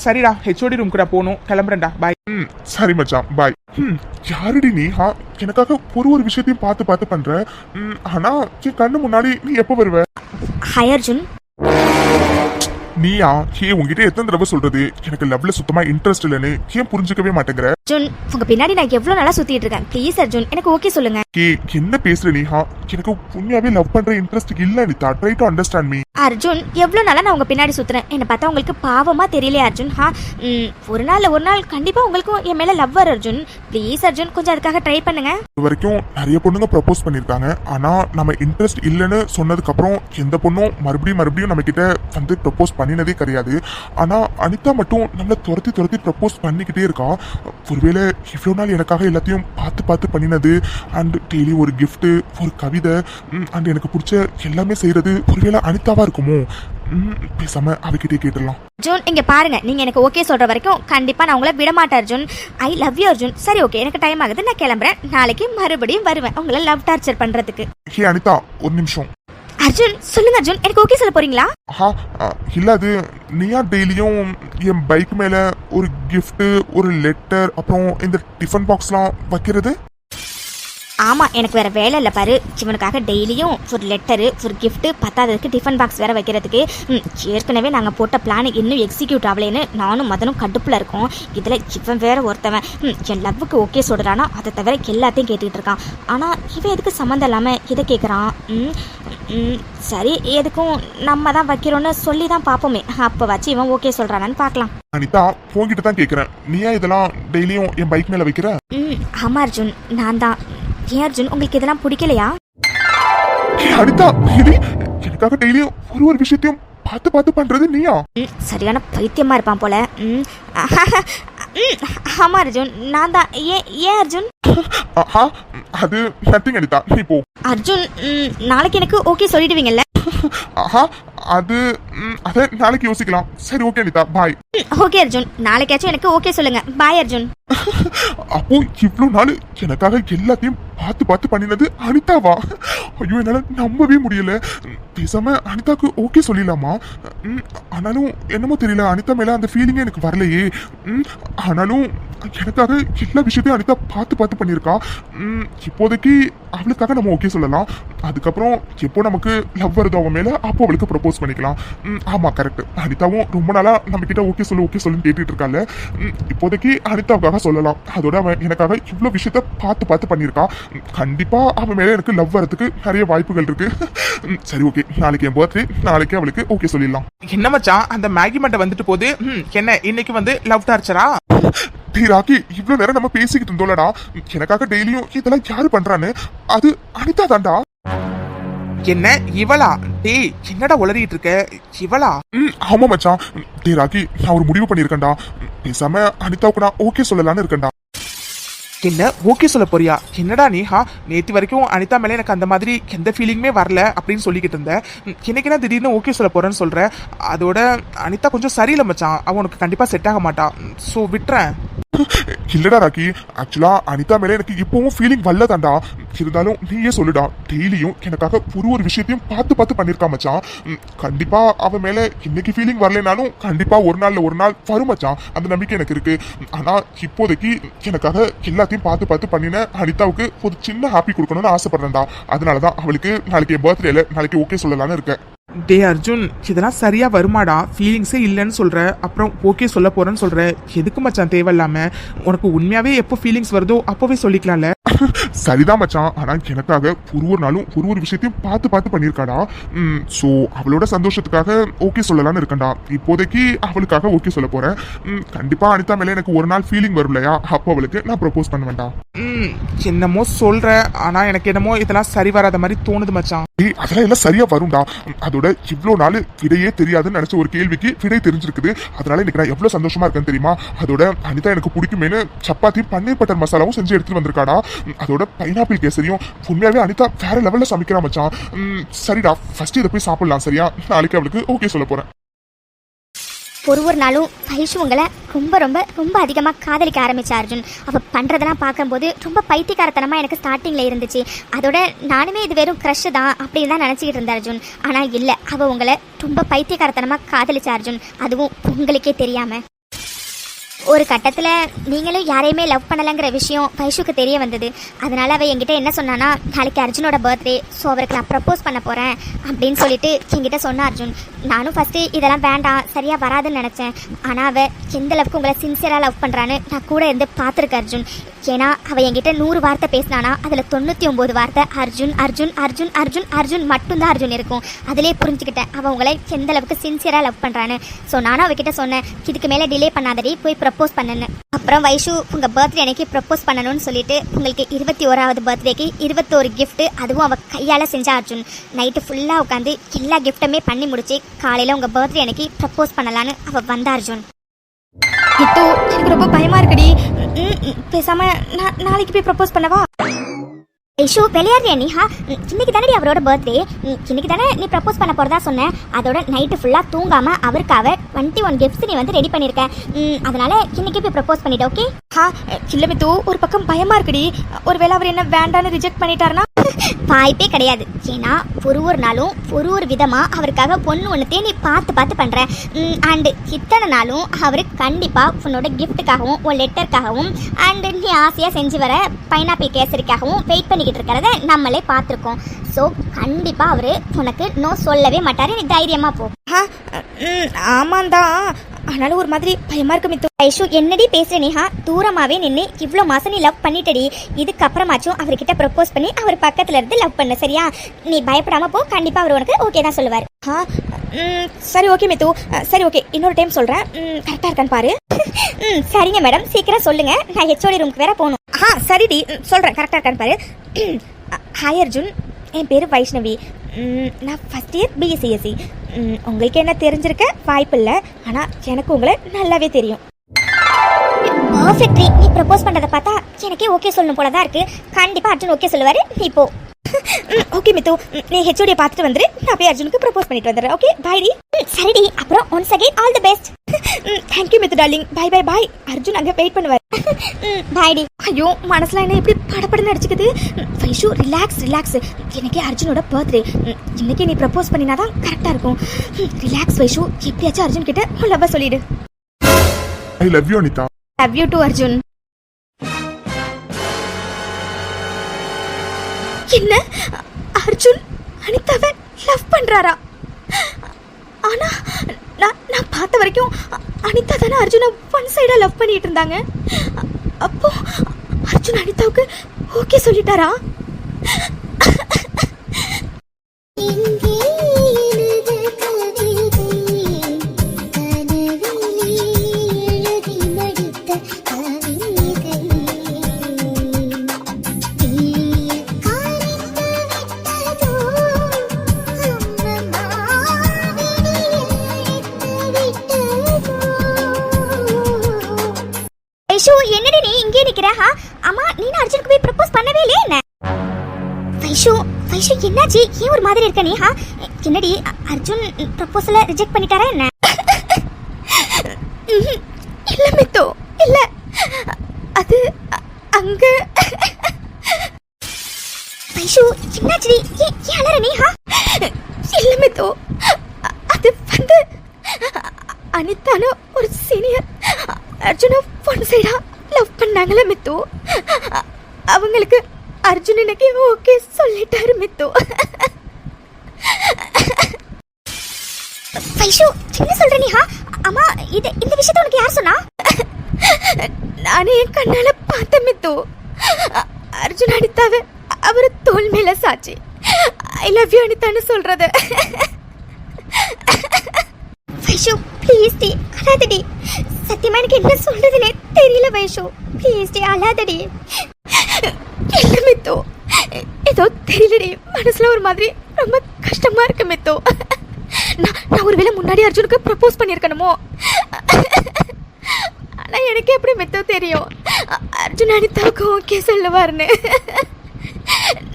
சரிடா, ஹெச்ஓடி ரூம்க்கு போகணும், கிளம்புறேன்டா, பாய். சரி மச்சான், பாய். யாருடி நீ? எனக்காக ஒரு விஷயத்தையும் பார்த்து பார்த்து பண்ற. ஆனா என் கண்ணு முன்னாடி நீ எப்ப வருவ? ஹாய் அர்ஜுன். நீயா? உங்ககிட்ட எத்தனை தடவை சொல்றது எனக்கு லவ்ல சுத்தமா இன்ட்ரெஸ்ட் இல்லைன்னு? ஏன் புரிஞ்சுக்கவே மாட்டேங்கிற? அர்ஜுன், உங்க பின்னாடி நான் எவ்வளவு நாளா சுத்திட்டு இருக்கேன். ப்ளீஸ் அர்ஜுன், எனக்கு ஓகே சொல்லுங்க. என்ன பேசுற நீஹா? எனக்கு உண்மையாவே லவ் பண்ற இன்ட்ரெஸ்ட் இல்ல Anitha. Try to understand me. Arjun, எவ்வளவு நாளா நான் உங்க பின்னாடி சுத்துறேன். என்ன பார்த்தா உங்களுக்கு பாவமா தெரியலையா அர்ஜுன்? ஒரு நாள் கண்டிப்பா உங்களுக்கும் என் மேல லவ் வரும் அர்ஜுன். ப்ளீஸ் அர்ஜுன், கொஞ்சம் அதுக்காக ட்ரை பண்ணுங்க. இது வரைக்கும் நிறைய பொண்ணுங்க ப்ரப்போஸ் பண்ணிருக்காங்க. ஆனா நம்ம இன்ட்ரெஸ்ட் இல்லைன்னு சொன்னதுக்கு அப்புறம் எந்த பொண்ணும் மறுபடியும் நம்ம கிட்ட வந்து ப்ரப்போஸ் பண்ணினதே கிடையாது. ஆனா அனிதா மட்டும் நம்மள துரத்தி ப்ரப்போஸ் பண்ணிக்கிட்டே இருக்கா. ஒருவேளை இவ்வளவு நாள் எனக்காக எல்லாத்தையும் பார்த்து பண்ணினது, அண்ட் டெய்லி ஒரு கிஃப்ட், ஒரு கவிதை, அண்ட் எனக்கு பிடிச்ச எல்லாமே செய்யறது ஒருவேளை அனிதாவா இருக்குமோ? பேசாம அவகிட்டே கேட்டுடலாம். அர்ஜுன், இங்க பாருங்க, நீங்க எனக்கு ஓகே சொல்ற வரைக்கும் கண்டிப்பா நான் உங்களை விட மாட்டேன் அர்ஜுன். ஐ லவ் யூ அர்ஜுன். சரி ஓகே, எனக்கு டைம் ஆகுது, நான் கிளம்புறேன். நாளைக்கு மறுபடியும் வருவேன் உங்களை லவ் டார்ச்சர் பண்றதுக்கு. ஹே அனிதா, ஒரு நிமிஷம். அர்ஜுன் சொல்லுங்க அர்ஜுன், எனக்கு ஓகே சொல்ல போறீங்களா? இல்ல, அது நீயா டெய்லியும் என் பைக் மேல ஒரு கிஃப்ட், ஒரு லெட்டர், அப்புறம் இந்த டிஃபன் பாக்ஸ்லாம் வைக்கிறது? ஆமா, எனக்கு வேற வேலை இல்லை பாரு. இவனுக்காக டெய்லியும் ஒரு லெட்டரு, ஒரு கிஃப்ட், பத்தாததுக்கு டிஃபன் பாக்ஸ் வேற வைக்கிறதுக்கு. ஏற்கனவே நாங்கள் போட்ட பிளான் இன்னும் எக்ஸிக்யூட் ஆகலேன்னு நானும் மதனும் கடுப்பில் இருக்கோம். இதில் இவன் வேற ஒருத்தவன் என் லவ்வுக்கு ஓகே சொல்கிறானா, அதை தவிர எல்லாத்தையும் கேட்டுக்கிட்டு இருக்கான். ஆனால் இவன் எதுக்கு சம்மந்தம் இல்லாமல் இதை கேட்குறான்? சரி, எதுக்கும் நம்ம தான் வைக்கிறோன்னு சொல்லி தான் பார்ப்போமே. அப்போ வச்சு இவன் ஓகே சொல்கிறானான்னு பார்க்கலாம். அனிதா, போங்கிட்டு தான் கேட்குறேன். நீயா இதெல்லாம் டெய்லியும் என் பைக் மேல வைக்கிற? ஆமாம் அர்ஜுன், நான் தான். ஏன் அர்ஜுன், உங்களுக்கு இதெல்லாம் பிடிக்கலையா? அனிதா, எனக்காக டெய்லியும் ஒரு விஷயத்தையும் பார்த்து பண்றது நீயா? சரியான பைத்தியமா இருப்பான் போல. ஆமா அர்ஜுன், நான் தான். ஏன் அர்ஜுன்? அது நத்திங் அனிதா, நீ போ. அர்ஜுன், நாளைக்கு எனக்கு ஓகே சொல்லிடுவீங்கல்ல? அது அத நாளைக்கு யோசிக்கலாம். சரி ஓகே அனிதா, பாய். ஓகே அர்ஜுன், நாளைக்காச்சும் எனக்கு ஓகே சொல்லுங்க. பாய் அர்ஜுன். அப்போ இவ்வளவு நாள் எனக்காக எல்லாத்தையும் பார்த்து பண்ணினது அனிதாவா? ஐயோ, என்னால நம்பவே முடியல. பேசாம அனிதாக்கு ஓகே சொல்லிடலாமா? ஆனாலும் என்னமோ தெரியல, அனிதா மேல அந்த ஃபீலிங்கே எனக்கு வரலையே. ஆனாலும் எனக்காக எல்லா விஷயத்தையும் அனிதா பார்த்து பண்ணியிருக்கா. இப்போதைக்கு அவளுக்காக நம்ம ஓகே சொல்லலாம். அதுக்கப்புறம் எப்போ நமக்கு லவ் வருதோ அவன் மேல, அப்போ அவளுக்கு ப்ரப்போஸ் பண்ணிக்கலாம். ஆமா கரெக்ட். அனிதாவும் ரொம்ப நாளா நம்ம கிட்ட ஓகே சொல்லுன்னு கேட்டுட்டு இருக்காங்க. இப்போதைக்கு அனிதாவுக்காக சொல்லலாம். அதோட அவன் எனக்காக இவ்வளவு விஷயத்த பார்த்து பண்ணியிருக்கா. கண்டிப்பா அவன் மேல எனக்கு லவ் வரதுக்கு நிறைய வாய்ப்புகள் இருக்கு. சரி ஓகே, நாளைக்கு என் பர்த்டே, நாளைக்கு அவளுக்கு ஓகே சொல்லிடலாம். என்ன மச்சான், அந்த மேகி மட்டை வந்துட்டு போகுது. என்ன இன்னைக்கு வந்து லவ் டார்ச்சரா? ராக்கி, இவ்வளவு நேரம் நம்ம பேசிக்கிட்டு இருந்தோம்லடா, எனக்காக டெய்லியும் இதெல்லாம் யாரு பண்றான்னு? அது அனிதா தான்டா. என்ன இவளா? டேய் என்னடா உளறிட்டு இருக்க? இவளா? ஆமா மச்சான். ராக்கி, நான் ஒரு முடிவு பண்ணிருக்கேன்டா. பேசாம அனிதாவுக்கு நான் ஓகே சொல்லலான்னு இருக்கேன்டா. என்ன ஓகே சொல்ல போறியா? என்னடா நீ? நேத்து வரைக்கும் அனிதா மேல எனக்கு அந்த மாதிரி எந்த ஃபீலிங்குமே வரல அப்படின்னு சொல்லிக்கிட்டு இருந்தேன். இன்னைக்கு நான் திடீர்னு ஓகே சொல்ல போறேன்னு சொல்றேன். அதோட அனிதா கொஞ்சம் சரியில்லை மச்சான், அவன் உனக்கு கண்டிப்பா செட் ஆக மாட்டான். சோ விட்டுறேன். இல்லடா ராக்கி, ஆக்சுவலா அனிதா மேல எனக்கு இப்பவும் ஃபீலிங் வரலதான்டா. இருந்தாலும் நீயே சொல்லுடா, டெய்லியும் எனக்காக ஒரு விஷயத்தையும் பார்த்து பண்ணிருக்கா மச்சான். கண்டிப்பா அவன் மேல இன்னைக்கு ஃபீலிங் வரலனாலும் கண்டிப்பா ஒரு நாள் வரும் மச்சான். அந்த நம்பிக்கை எனக்கு இருக்கு. ஆனா இப்போதைக்கு எனக்காக எல்லாத்தையும் பார்த்து பண்ணின அனிதாவுக்கு ஒரு சின்ன ஹாப்பி கொடுக்கணும்னு ஆசைப்படுறேன்டா. அதனாலதான் அவளுக்கு நாளைக்கு என் பர்த்டேல நாளைக்கு ஓகே சொல்லலான்னு இருக்கேன். டே அர்ஜுன், இதெல்லாம் சரியா வருமாடா? ஃபீலிங்ஸே இல்லைன்னு சொல்ற, அப்புறம் ஓகே சொல்ல போறேன்னு சொல்ற. எதுக்கு மச்சான் தேவையில்லாம? உனக்கு உண்மையாவே எப்போ ஃபீலிங்ஸ் வருதோ அப்போவே சொல்லிக்கலாம்ல. சரிதான் மச்சான், ஆனா எனக்காக ஒரு நாளும் ஒரு விஷயத்தையும் பார்த்து பார்த்து பண்ணியிருக்காடா. ஸோ அவளோட சந்தோஷத்துக்காக ஓகே சொல்லலாம்னு இருக்கேன்டா. இப்போதைக்கு அவளுக்காக ஓகே சொல்ல போறேன். கண்டிப்பா அனிதா மேல எனக்கு ஒரு நாள் ஃபீலிங் வரும் இல்லையா, அப்போ அவளுக்கு நான் ப்ரப்போஸ் பண்ண வேண்டாம். என்னமோ சொல்ற, ஆனா எனக்கு என்னமோ இதெல்லாம் சரி வராத மாதிரி தோணுது மச்சான். அதெல்லாம் எல்லாம் சரியா வரும்டா. அதோட இவ்வளோ நாள் விடையே தெரியாதுன்னு நினைச்ச ஒரு கேள்விக்கு விடை தெரிஞ்சிருக்குது. அதனால இன்னைக்கு நான் எவ்வளவு சந்தோஷமா இருக்கேன்னு தெரியுமா? அதோட அனிதா எனக்கு பிடிக்குமேனு சப்பாத்தி பன்னீர் பட்டர் மசாலாவும் செஞ்சு எடுத்துட்டு வந்திருக்காடா. அதோட பைனாப்பிள் கேசரியும். உண்மையாவே அனிதா வேற லெவல்ல சமைக்கிறா மச்சான். சரிடா, ஃபர்ஸ்ட் இதை போய் சாப்பிடலாம் சரியா? நாளைக்கு அவளுக்கு ஓகே சொல்ல போறேன். ஒரு நாளும் வைஷு உங்களை ரொம்ப ரொம்ப ரொம்ப அதிகமாக காதலிக்க ஆரம்பிச்சா அர்ஜுன். அவள் பண்ணுறதெல்லாம் பார்க்கும்போது ரொம்ப பைத்தியக்காரத்தனமாக எனக்கு ஸ்டார்டிங்கில் இருந்துச்சு. அதோட நானுமே இது வெறும் க்ரஷ் தான் அப்படின்னு தான் நினச்சிக்கிட்டு இருந்தேன் அர்ஜுன். ஆனால் இல்லை, அவள் உங்களை ரொம்ப பைத்தியக்காரத்தனமாக காதலிச்சா அர்ஜுன், அதுவும் உங்களுக்கே தெரியாமல். ஒரு கட்டத்தில் நீங்களும் யாரையுமே லவ் பண்ணலைங்கிற விஷயம் வைஷுக்கு தெரிய வந்தது. அதனால் அவள் என்கிட்ட என்ன சொன்னான்னா, நாளைக்கு அர்ஜுனோட பர்த்டே, ஸோ அவருக்கு நான் ப்ரப்போஸ் பண்ண போகிறேன் அப்படின்னு சொல்லிட்டு என்கிட்ட சொன்னா அர்ஜுன். நானும் ஃபஸ்ட்டு இதெல்லாம் வேண்டாம், சரியாக வராதுன்னு நினச்சேன். ஆனால் அவள் எந்த அளவுக்கு உங்களை சின்சியராக லவ் பண்ணுறான்னு நான் கூட இருந்து பார்த்துருக்கேன் அர்ஜுன். ஏன்னா அவள் என்கிட்ட 100 வார்த்தை பேசினானா அதில் 99 வார்த்தை அர்ஜுன் அர்ஜுன் அர்ஜுன் அர்ஜுன் அர்ஜுன் மட்டும்தான் அர்ஜுன் இருக்கும். அதிலே புரிஞ்சுக்கிட்டேன் அவள் உங்களை எந்த அளவுக்கு சின்சியராக லவ் பண்ணுறான்னு. ஸோ நானும் அவகிட்ட சொன்னேன், இதுக்கு மேலே டிலே பண்ணாதடி, போய் ப்ரப்போஸ் பண்ணுன்னு. அப்புறம் வைஷு உங்கள் பர்த்டே அன்னைக்கு ப்ரப்போஸ் பண்ணணும்னு சொல்லிட்டு உங்களுக்கு 21வது பர்த்டேக்கு 21 கிஃப்ட், அதுவும் அவள் கையால் செஞ்சா அர்ஜுன். நைட்டு ஃபுல்லாக உட்காந்து எல்லா கிஃப்ட்டுமே பண்ணி முடிச்சு காலையில் உங்கள் பர்த்டே அன்னைக்கு ப்ரப்போஸ் பண்ணலான்னு அவள் வந்தா அர்ஜுன். இப்போ எனக்கு ரொம்ப பயமா இருக்குடி. பேசாம நாளைக்கு போய் ப்ரப்போஸ் பண்ணவா? ஐஷோ விளையாடுறியா நீ? இன்னைக்கு தானே அவரோட பர்த்டே, இன்னைக்கு தானே நீ ப்ரப்போஸ் பண்ண போறதா சொன்ன. அதோட நைட்டு ஃபுல்லாக தூங்காம அவருக்காக 21 கிஃப்ட்ஸ் நீ வந்து ரெடி பண்ணியிருக்க. அதனால இன்னைக்கு போய் ப்ரப்போஸ் பண்ணிட்டு ஓகே? இல்ல மித்து, ஒரு பக்கம் பயமா இருக்குடி. ஒருவேளை அவர் என்ன வேண்டான்னு ரிஜெக்ட் பண்ணிட்டாருன்னா? வாய்ப்பே கிடையாது. ஏன்னா ஒரு நாளும் ஒரு விதமாக அவருக்காக பொண்ணு ஒன்றுத்தையே நீ பார்த்து பண்ணுற. அண்டு இத்தனை நாளும் அவர் கண்டிப்பாக உன்னோட கிஃப்ட்டுக்காகவும் உன் லெட்டருக்காகவும் அண்டு நீ ஆசையாக செஞ்சு வர பைனாப்பிள் கேசரிக்காகவும் வெயிட் பண்ணிக்கிட்டு இருக்கிறத நம்மளே பார்த்துருக்கோம். ஸோ கண்டிப்பாக அவர் உனக்கு நோ சொல்லவே மாட்டார். நீ தைரியமாக போ. ஆமாந்தான், ஆனாலும் ஒரு மாதிரி பயமா இருக்கு மித்து. ஐஷு என்னடி பேசுற நேஹா? தூரமாவே நின்று இவ்வளோ மாசம் நீ லவ் பண்ணிட்டடி. இதுக்கப்புறமாச்சும் அவர்கிட்ட ப்ரப்போஸ் பண்ணி அவர் பக்கத்துல இருந்து லவ் பண்ணு சரியா? நீ பயப்படாம போ, கண்டிப்பா அவர் உனக்கு ஓகே தான் சொல்லுவார். சரி ஓகே மித்து, சரி ஓகே, இன்னொரு டைம் சொல்றேன். கரெக்டா இருக்கான்னு பாரு. சரிங்க மேடம், சீக்கிரம் சொல்லுங்க, நான் ஹெச்ஓடி ரூமுக்கு வேற போகணும். சரிடி, சொல்றேன், கரெக்டா இருக்கான்னு பாரு. ஹாய் அர்ஜுன், என் பேரு வைஷ்ணவி. நான் ஃபர்ஸ்ட் இயர் பிஎஸ்சிஎஸ்சி. உங்களுக்கு என்ன தெரிஞ்சிருக்க வாய்ப்பு இல்லை, ஆனால் எனக்கு உங்களை நல்லாவே தெரியும். பர்ஃபெக்ட். நீ ப்ரப்போஸ் பண்ணுறதை பார்த்தா எனக்கே ஓகே சொல்லணும் போல தான் இருக்கு. கண்டிப்பாக அர்ஜுன் ஓகே சொல்லுவார். நீ போ. ஓகே மித்து, நீ ஹெச்ஓடியை பார்த்துட்டு வந்துரு. நான் போய் அர்ஜுனுக்கு ப்ரப்போஸ் பண்ணிட்டு வந்துடுறேன். ஓகே பாய்டி. சரிடி, அப்புறம் once again all the best. Thank you Mithu darling. Bye bye bye. Arjun அங்கே வெயிட் பண்ணுவார். பாய்டி. ஐயோ, மனசுல என்ன எப்படி படப்படன்னு அடிச்சுக்குது. Vaishu relax relax. இன்னைக்கு அர்ஜுனோட பர்த்டே. இன்னைக்கு நீ ப்ரப்போஸ் பண்ணினாதான் கரெக்டாக இருக்கும். ரிலாக்ஸ் வைஷு, எப்படியாச்சும் அர்ஜுன் கிட்ட உன் லவ்வ சொல்லிடு. I love you Anitha. Love you too Arjun. என்ன அர்ஜுன் அனிதாவை லவ் பண்றாரா? ஆனா நான் பார்த்த வரைக்கும் அனிதா தானே அர்ஜுனை ஒன் சைடா லவ் பண்ணிட்டு இருந்தாங்க. அப்போ அர்ஜுன் அனிதாவுக்கு ஓகே சொல்லிட்டாரா? ஐஷு என்னடி நீ இங்கே நிக்கிற? அம்மா நீ அர்ஜுனுக்கு போய் ப்ரப்போஸ் பண்ணவே இல்லையே என்ன? வைஷு வைஷு என்னாச்சு? ஏன் ஒரு மாதிரி இருக்க நீ? என்னடி அர்ஜுன் ப்ரப்போசலை ரிஜெக்ட் பண்ணிட்டாரா என்ன? இல்ல மித்து, இல்ல, அது அங்க. வைஷு என்னாச்சு? ஏன் அலற நீ? இல்ல மித்து, அது வந்து அனிதான ஒரு சீனியர் அர்ஜுனை ஒன் சைடா லவ் பண்ணாங்களே மித்து. அவங்களுக்கு அர்ஜுன் எனக்கு ஓகே சொல்லிட்டாரு மித்து. நானே என் கண்ணால பார்த்த மித்து. அர்ஜுன் அனிதாவை அவர் தோல் மேல சாச்சி ஐ லவ் யூ அனிதான்னு சொல்றத. வைஷு ப்ளீஸ் டி அழாதடி. சத்தியமா எனக்கு என்ன சொல்றதுனே தெரியல வைஷு. ப்ளீஸ் டி அழாதடி. இல்ல மித்து, ஏதோ தெரியலடி, மனசுல ஒரு மாதிரி ரொம்ப கஷ்டமா இருக்கு மித்து. நான் ஒருவேளை முன்னாடி அர்ஜுனுக்கு ப்ரப்போஸ் பண்ணியிருக்கணுமோ? ஆனா எனக்கு எப்படி மித்து தெரியும் அர்ஜுன் அனிதாவுக்கு ஓகே சொல்லுவார்னு?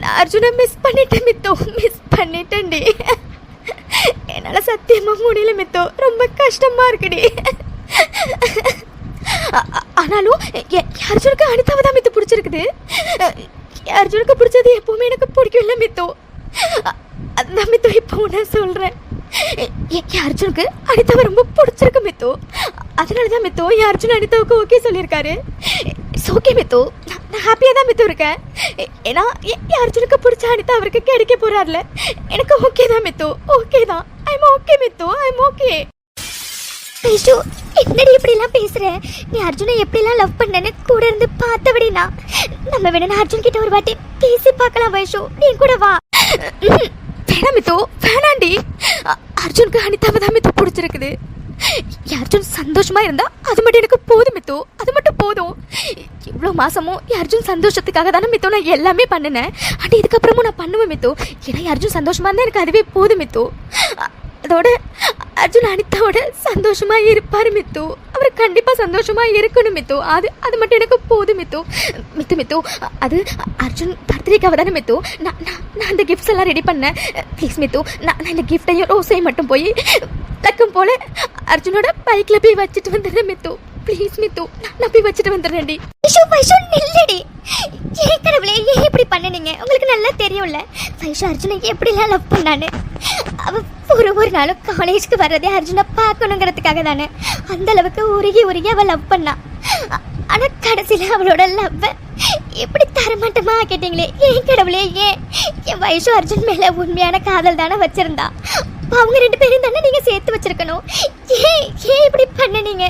நான் அர்ஜுனை மிஸ் பண்ணிட்டேன் மித்து, மிஸ் பண்ணிட்டேன்டி. என்னால சத்தியமா முடியல மித்து, ரொம்ப கஷ்டமா இருக்குடி. ஆனாலும் அர்ஜுனுக்கு அனிதாவை தான் மித்து பிடிச்சிருக்குது. அர்ஜுனுக்கு பிடிச்சது எப்பவுமே எனக்கு பிடிக்கல மித்து. அதுதான் மித்து இப்போ நான் சொல்றேன். அர்ஜுனுக்கு அனிதாவை ரொம்ப பிடிச்சிருக்கு மித்து. அதனாலதான் மித்து அர்ஜுன் அனிதாவுக்கு ஓகே சொல்லியிருக்காரு. ஓகே மித்து, நான் ஹாப்பியா தான் மித்து இருக்கேன். ஏன்னா அர்ஜுனுக்கு பிடிச்ச அனிதா அவருக்கு கிடைக்க போறாருல, எனக்கு ஓகே தான் மித்து, ஓகே தான். I'm okay Mithu, I'm okay. Vaishu என்னடி இப்படி எல்லாம் பேசுற? நீ அர்ஜுனை எப்படி எல்லாம் லவ் பண்ணனு கூட இருந்து பார்த்தபடினா நம்ம வேணா அர்ஜுன் கிட்ட ஒரு வாட்டி பேசி பார்க்கலாம். வைஷு நீ கூட வா. வேணாம் மித்து, வேணாண்டி. அர்ஜுனுக்கு அனிதாவை தான் மித்து பிடிச்சிருக்குது. அர்ஜுன் சந்தோஷமா இருந்தா அது மட்டும் எனக்கு போதும் மித்து, அது மட்டும் போதும். இவ்வளோ மாசமும் அர்ஜுன் சந்தோஷத்துக்காக தானே மித்து நான் எல்லாமே பண்ணினேன். ஆனால் இதுக்கப்புறமும் நான் பண்ணுவேன் மித்து. ஏன்னா அர்ஜுன் சந்தோஷமா இருந்தா எனக்கு அதுவே போதும் மித்து. அதோட அர்ஜுன் அனிதாவோட சந்தோஷமா இருப்பாரு மித்து. அவர் கண்டிப்பா சந்தோஷமா இருக்கணும் மித்து. அது மட்டும் எனக்கு போதும் மித்து. மித்து மித்து, அது அர்ஜுன் பர்த்டேக்காக தானே மித்து நான் அந்த கிஃப்ட்ஸ் எல்லாம் ரெடி பண்ணேன். ப்ளீஸ் மித்து, நான் இந்த கிஃப்டையும் ரோஸையும் மட்டும் போய் லக்கம் போல அர்ஜுனோட பைக்ல போய் வச்சுட்டு வந்துடுறேன் மித்து. ப்ளீஸ் மித்து, நான் போய் வச்சுட்டு வந்துடுறேன்டி. வைஷு வைஷு நில்லடி. ஏன் கடவுளே ஏன் இப்படி பண்ணுனீங்க? உங்களுக்கு நல்லா தெரியும்ல வைஷு அர்ஜுனை எப்படிலாம் லவ் பண்ணான்னு. அவ ஒரு நாளும் காலேஜுக்கு வர்றதே அர்ஜுனை பார்க்கணுங்கிறதுக்காக தானே. அந்த அளவுக்கு உருகி அவ லவ் பண்ணா. ஆனா கடைசியில அவளோட லவ் எப்படி தரமாட்டமா கேட்டீங்களே. ஏன் கடவுளே ஏன்? என் வைஷு அர்ஜுன் மேல உண்மையான காதல் தானே வச்சிருந்தா. அவங்க 2 பேரும் தானே நீங்க சேர்த்து வச்சிருக்கணும். ஏன் ஏன் இப்படி பண்ணுனீங்க?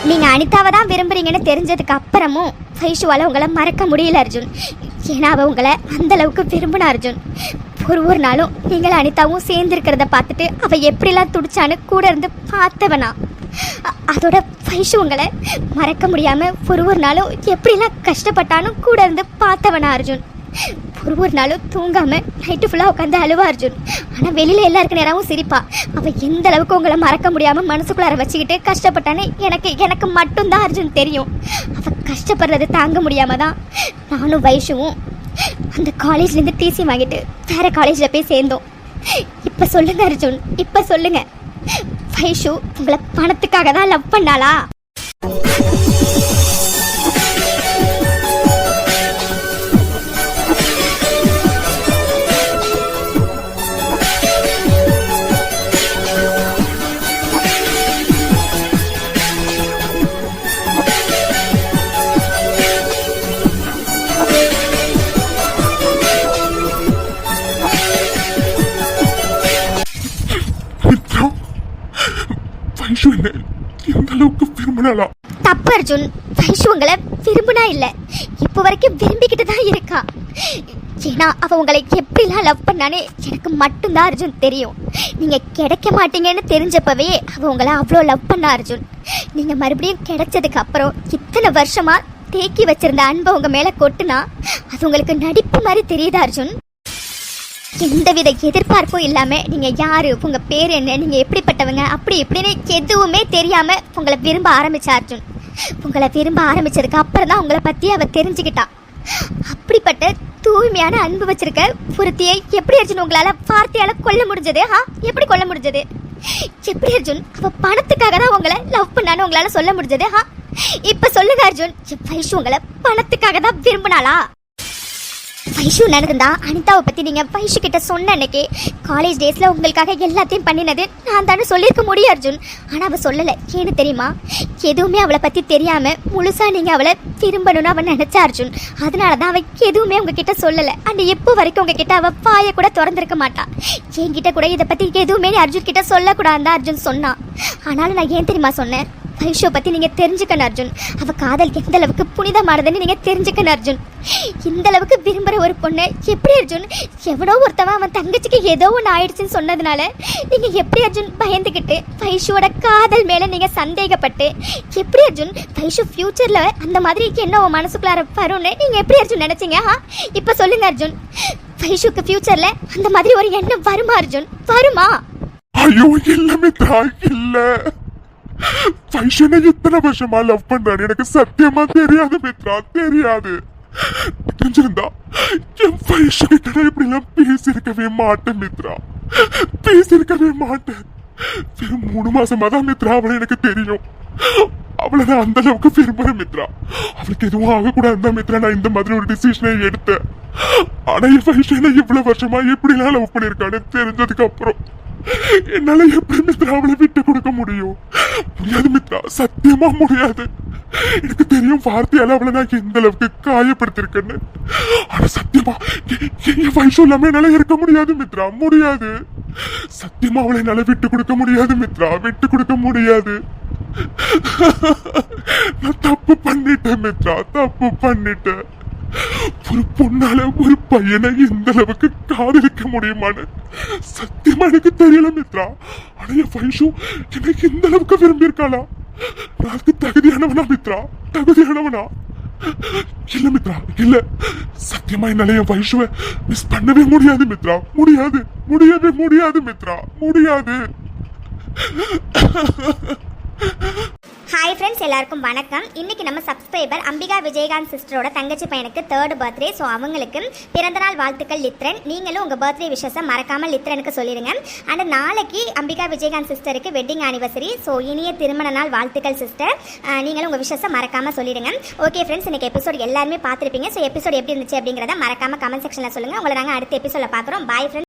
நீங்க அனிதாவை தான் விரும்புறீங்கன்னு தெரிஞ்சதுக்கு அப்புறமும் வைஷுவால உங்களை மறக்க முடியல அர்ஜுன். ஏன்னா அவ உங்களை அந்த அளவுக்கு விரும்பின அர்ஜுன். ஒரு நாளும் நீங்களும் அனிதாவும் சேர்ந்து இருக்கிறத பார்த்துட்டு அவ எப்படிலாம் துடிச்சான்னு கூட இருந்து பார்த்தவனா. அதோட வைஷு உங்களை மறக்க முடியாம ஒரு நாளும் எப்படிலாம் கஷ்டப்பட்டானும் கூட இருந்து பார்த்தவனா அர்ஜுன். ஒரு நாளும் தூங்காம நைட்டு ஃபுல்லாக உட்காந்து அழுவா அர்ஜுன். ஆனால் வெளியில எல்லாருக்கு நேரமும் சிரிப்பா. அவள் எந்த அளவுக்கு உங்களை மறக்க முடியாம மனசுக்குள்ளார வச்சுக்கிட்டு கஷ்டப்பட்டான்னு எனக்கு மட்டும்தான் அர்ஜுன் தெரியும். அவள் கஷ்டப்படுறது தாங்க முடியாம தான் நானும் வைஷுவும் அந்த காலேஜ்லேருந்து டிசி வாங்கிட்டு வேற காலேஜில் போய் சேர்ந்தோம். இப்போ சொல்லுங்க அர்ஜுன், இப்போ சொல்லுங்க, வைஷு உங்களை பணத்துக்காக தான் லவ் பண்ணாளா? வைஷு என்ன எந்த அளவுக்கு விரும்பினாளா? தப்பு அர்ஜுன், வைஷு உங்களை விரும்பினா இல்லை, இப்போ வரைக்கும் விரும்பிக்கிட்டு தான் இருக்கா. ஏன்னா அவ உங்களை எப்படிலாம் லவ் பண்ணானே எனக்கு மட்டும்தான் அர்ஜுன் தெரியும். நீங்க கிடைக்க மாட்டீங்கன்னு தெரிஞ்சப்பவே அவ உங்களை அவ்வளோ லவ் பண்ணா அர்ஜுன். நீங்க மறுபடியும் கிடைச்சதுக்கு அப்புறம் இத்தனை வருஷமா தேக்கி வச்சிருந்த அன்பை உங்க மேல கொட்டுனா அது உங்களுக்கு நடிப்பு மாதிரி தெரியுதா அர்ஜுன்? எந்தவித எதிர்பார்ப்பும் இல்லாம நீங்க யாரு, உங்க பேர் என்ன, நீங்க எப்படிப்பட்டவங்க, அப்படி இப்படின்னு எதுவுமே தெரியாம உங்களை விரும்ப ஆரம்பிச்சா அர்ஜுன். உங்களை விரும்ப ஆரம்பிச்சதுக்கு அப்புறம் தான் உங்களை பத்தி அவ தெரிஞ்சுக்கிட்டா. அப்படிப்பட்ட தூய்மையான அன்பு வச்சிருக்க ஒருத்தியை எப்படி அர்ஜுன் உங்களால வார்த்தையால கொல்ல முடிஞ்சது? எப்படி கொல்ல முடிஞ்சது? எப்படி அர்ஜுன் அவ பணத்துக்காக தான் உங்களை லவ் பண்ணான்னு உங்களால சொல்ல முடிஞ்சது? இப்ப சொல்லுங்க அர்ஜுன், வைஷு உங்களை பணத்துக்காக தான் விரும்பினாளா? வைஷு நடந்தா அனிதாவை பற்றி நீங்கள் வைஷு கிட்ட சொன்ன அன்னைக்கு காலேஜ் டேஸில் உங்களுக்காக எல்லாத்தையும் பண்ணினது நான் தானே சொல்லியிருக்க முடியும் அர்ஜுன். ஆனால் அவள் சொல்லலை. ஏன்னு தெரியுமா? எதுவுமே அவளை பற்றி தெரியாமல் முழுசாக நீங்கள் அவளை திரும்பணும்னு அவன் நினச்சா அர்ஜுன். அதனால தான் அவள் எதுவுமே உங்ககிட்ட சொல்லலை. அண்ட் இப்போ வரைக்கும் உங்ககிட்ட அவள் வாயை கூட திறந்திருக்க மாட்டான். என்கிட்ட கூட இதை பற்றி எதுவுமே நீ அர்ஜுன் கிட்ட சொல்லக்கூடாது தான் அர்ஜுன் சொன்னான். ஆனாலும் நான் ஏன் தெரியுமா சொன்னேன்? வைஷுவை பற்றி நீங்கள் தெரிஞ்சுக்கணும் அர்ஜுன். அவள் காதல் எந்த அளவுக்கு புனிதமானதுன்னு நீங்கள் தெரிஞ்சுக்கணும் அர்ஜுன். இந்த அளவுக்கு விரும்புகிற ஒரு பொண்ணு எப்படி அர்ஜுன் எவனோ ஒருத்தவன் அவன் தங்கச்சிக்கு ஏதோ ஒன்று ஆயிடுச்சுன்னு சொன்னதுனால நீங்கள் எப்படி அர்ஜுன் பயந்துக்கிட்டு வைஷுவோட காதல் மேலே நீங்கள் சந்தேகப்பட்டு எப்படி அர்ஜுன் வைஷு ஃப்யூச்சரில் அந்த மாதிரி என்ன உன் மனசுக்குள்ளார வரும்னு நீங்கள் எப்படி அர்ஜுன் நினச்சிங்க? இப்போ சொல்லுங்க அர்ஜுன், வைஷுக்கு ஃப்யூச்சரில் அந்த மாதிரி ஒரு எண்ணம் வருமா அர்ஜுன்? வருமா? ஐயோ இல்ல மித்ரா, இல்ல. வைஷனை இத்தனை வருஷமா லவ் பண்றான்னு எனக்கு சத்தியமா தெரியாது மித்ரா, தெரியாது. தெரிஞ்சிருந்தா என் வைஷு கிட்ட இப்படி எல்லாம் பேசியிருக்கவே மாட்டேன் மித்ரா, பேசியிருக்கவே மாட்டேன். வெறும் 3 மாசமா தான் மித்ரா அவளை எனக்கு தெரியும். அவளை நான் அந்த அளவுக்கு விரும்புறேன் மித்ரா. அவளுக்கு எதுவும் ஆகக்கூடாது மித்ரா நான் இந்த மாதிரி ஒரு டிசிஷனை எடுத்தேன். ஆனா என் வைஷனை இவ்வளவு வருஷமா எப்படி எல்லாம் லவ் பண்ணிருக்கான்னு தெரிஞ்சதுக்கு அப்புறம் என்னால எப்படி மித்ரா அவளை விட்டு கொடுக்க முடியும்? முடியாது மித்ரா, சத்தியமா முடியாது. எனக்கு தெரியும் வார்த்தையால அவளை நான் எந்த அளவுக்கு காயப்படுத்திருக்கேன்னு. ஆனா சத்தியமா என் வைஷு இல்லாம என்னால இருக்க முடியாது மித்ரா, முடியாது. சத்தியமா அவளை என்னால விட்டு கொடுக்க முடியாது மித்ரா, விட்டு கொடுக்க முடியாது. நான் தப்பு பண்ணிட்டேன் மித்ரா, தப்பு பண்ணிட்டேன். ஒரு பொண்ணால ஒரு பையனை இந்த அளவுக்கு காதலிக்க முடியுமான்னு சத்தியமா எனக்கு தெரியல மித்ரா. ஆனா என் வைஷு எனக்கு இந்த அளவுக்கு விரும்பி இருக்காளா? நான் அதுக்கு தகுதியானவனா மித்ரா, தகுதியானவனா? இல்ல மித்ரா, இல்ல. சத்தியமா என்னால என் வைஷுவை மிஸ் பண்ணவே முடியாது மித்ரா, முடியாது, முடியவே முடியாது மித்ரா, முடியாது. ஹாய் ஃப்ரெண்ட்ஸ், எல்லாருக்கும் வணக்கம். இன்னைக்கு நம்ம சப்ஸ்கிரைபர் அம்பிகா விஜயகாந்த் சிஸ்டரோட தங்கச்சி பையனுக்கு 3rd பர்த்டே. ஸோ அவங்களுக்கு பிறந்தநாள் வாழ்த்துக்கள் லித்ரன். நீங்களும் உங்கள் பர்த்டே விஷஸை மறக்காமல் லித்ரனுக்கு சொல்லிடுங்க. அண்ட் நாளைக்கு அம்பிகா விஜயகாந்த் சிஸ்டருக்கு வெட்டிங் ஆனிவர்சரி. ஸோ இனிய திருமண நாள் வாழ்த்துக்கள் சிஸ்டர். நீங்களும் உங்கள் விஷஸை மறக்காமல் சொல்லிடுங்க. ஓகே ஃப்ரெண்ட்ஸ், இன்னைக்கு எபிசோட் எல்லாருமே பார்த்துருப்பீங்க. ஸோ எபிசோட் எப்படி இருந்துச்சு அப்படிங்கிறத மறக்காமல் கமெண்ட் செக்ஷனில் சொல்லுங்கள். உங்களை நாங்கள் அடுத்த எபிசோட பார்க்குறோம். Bye friends.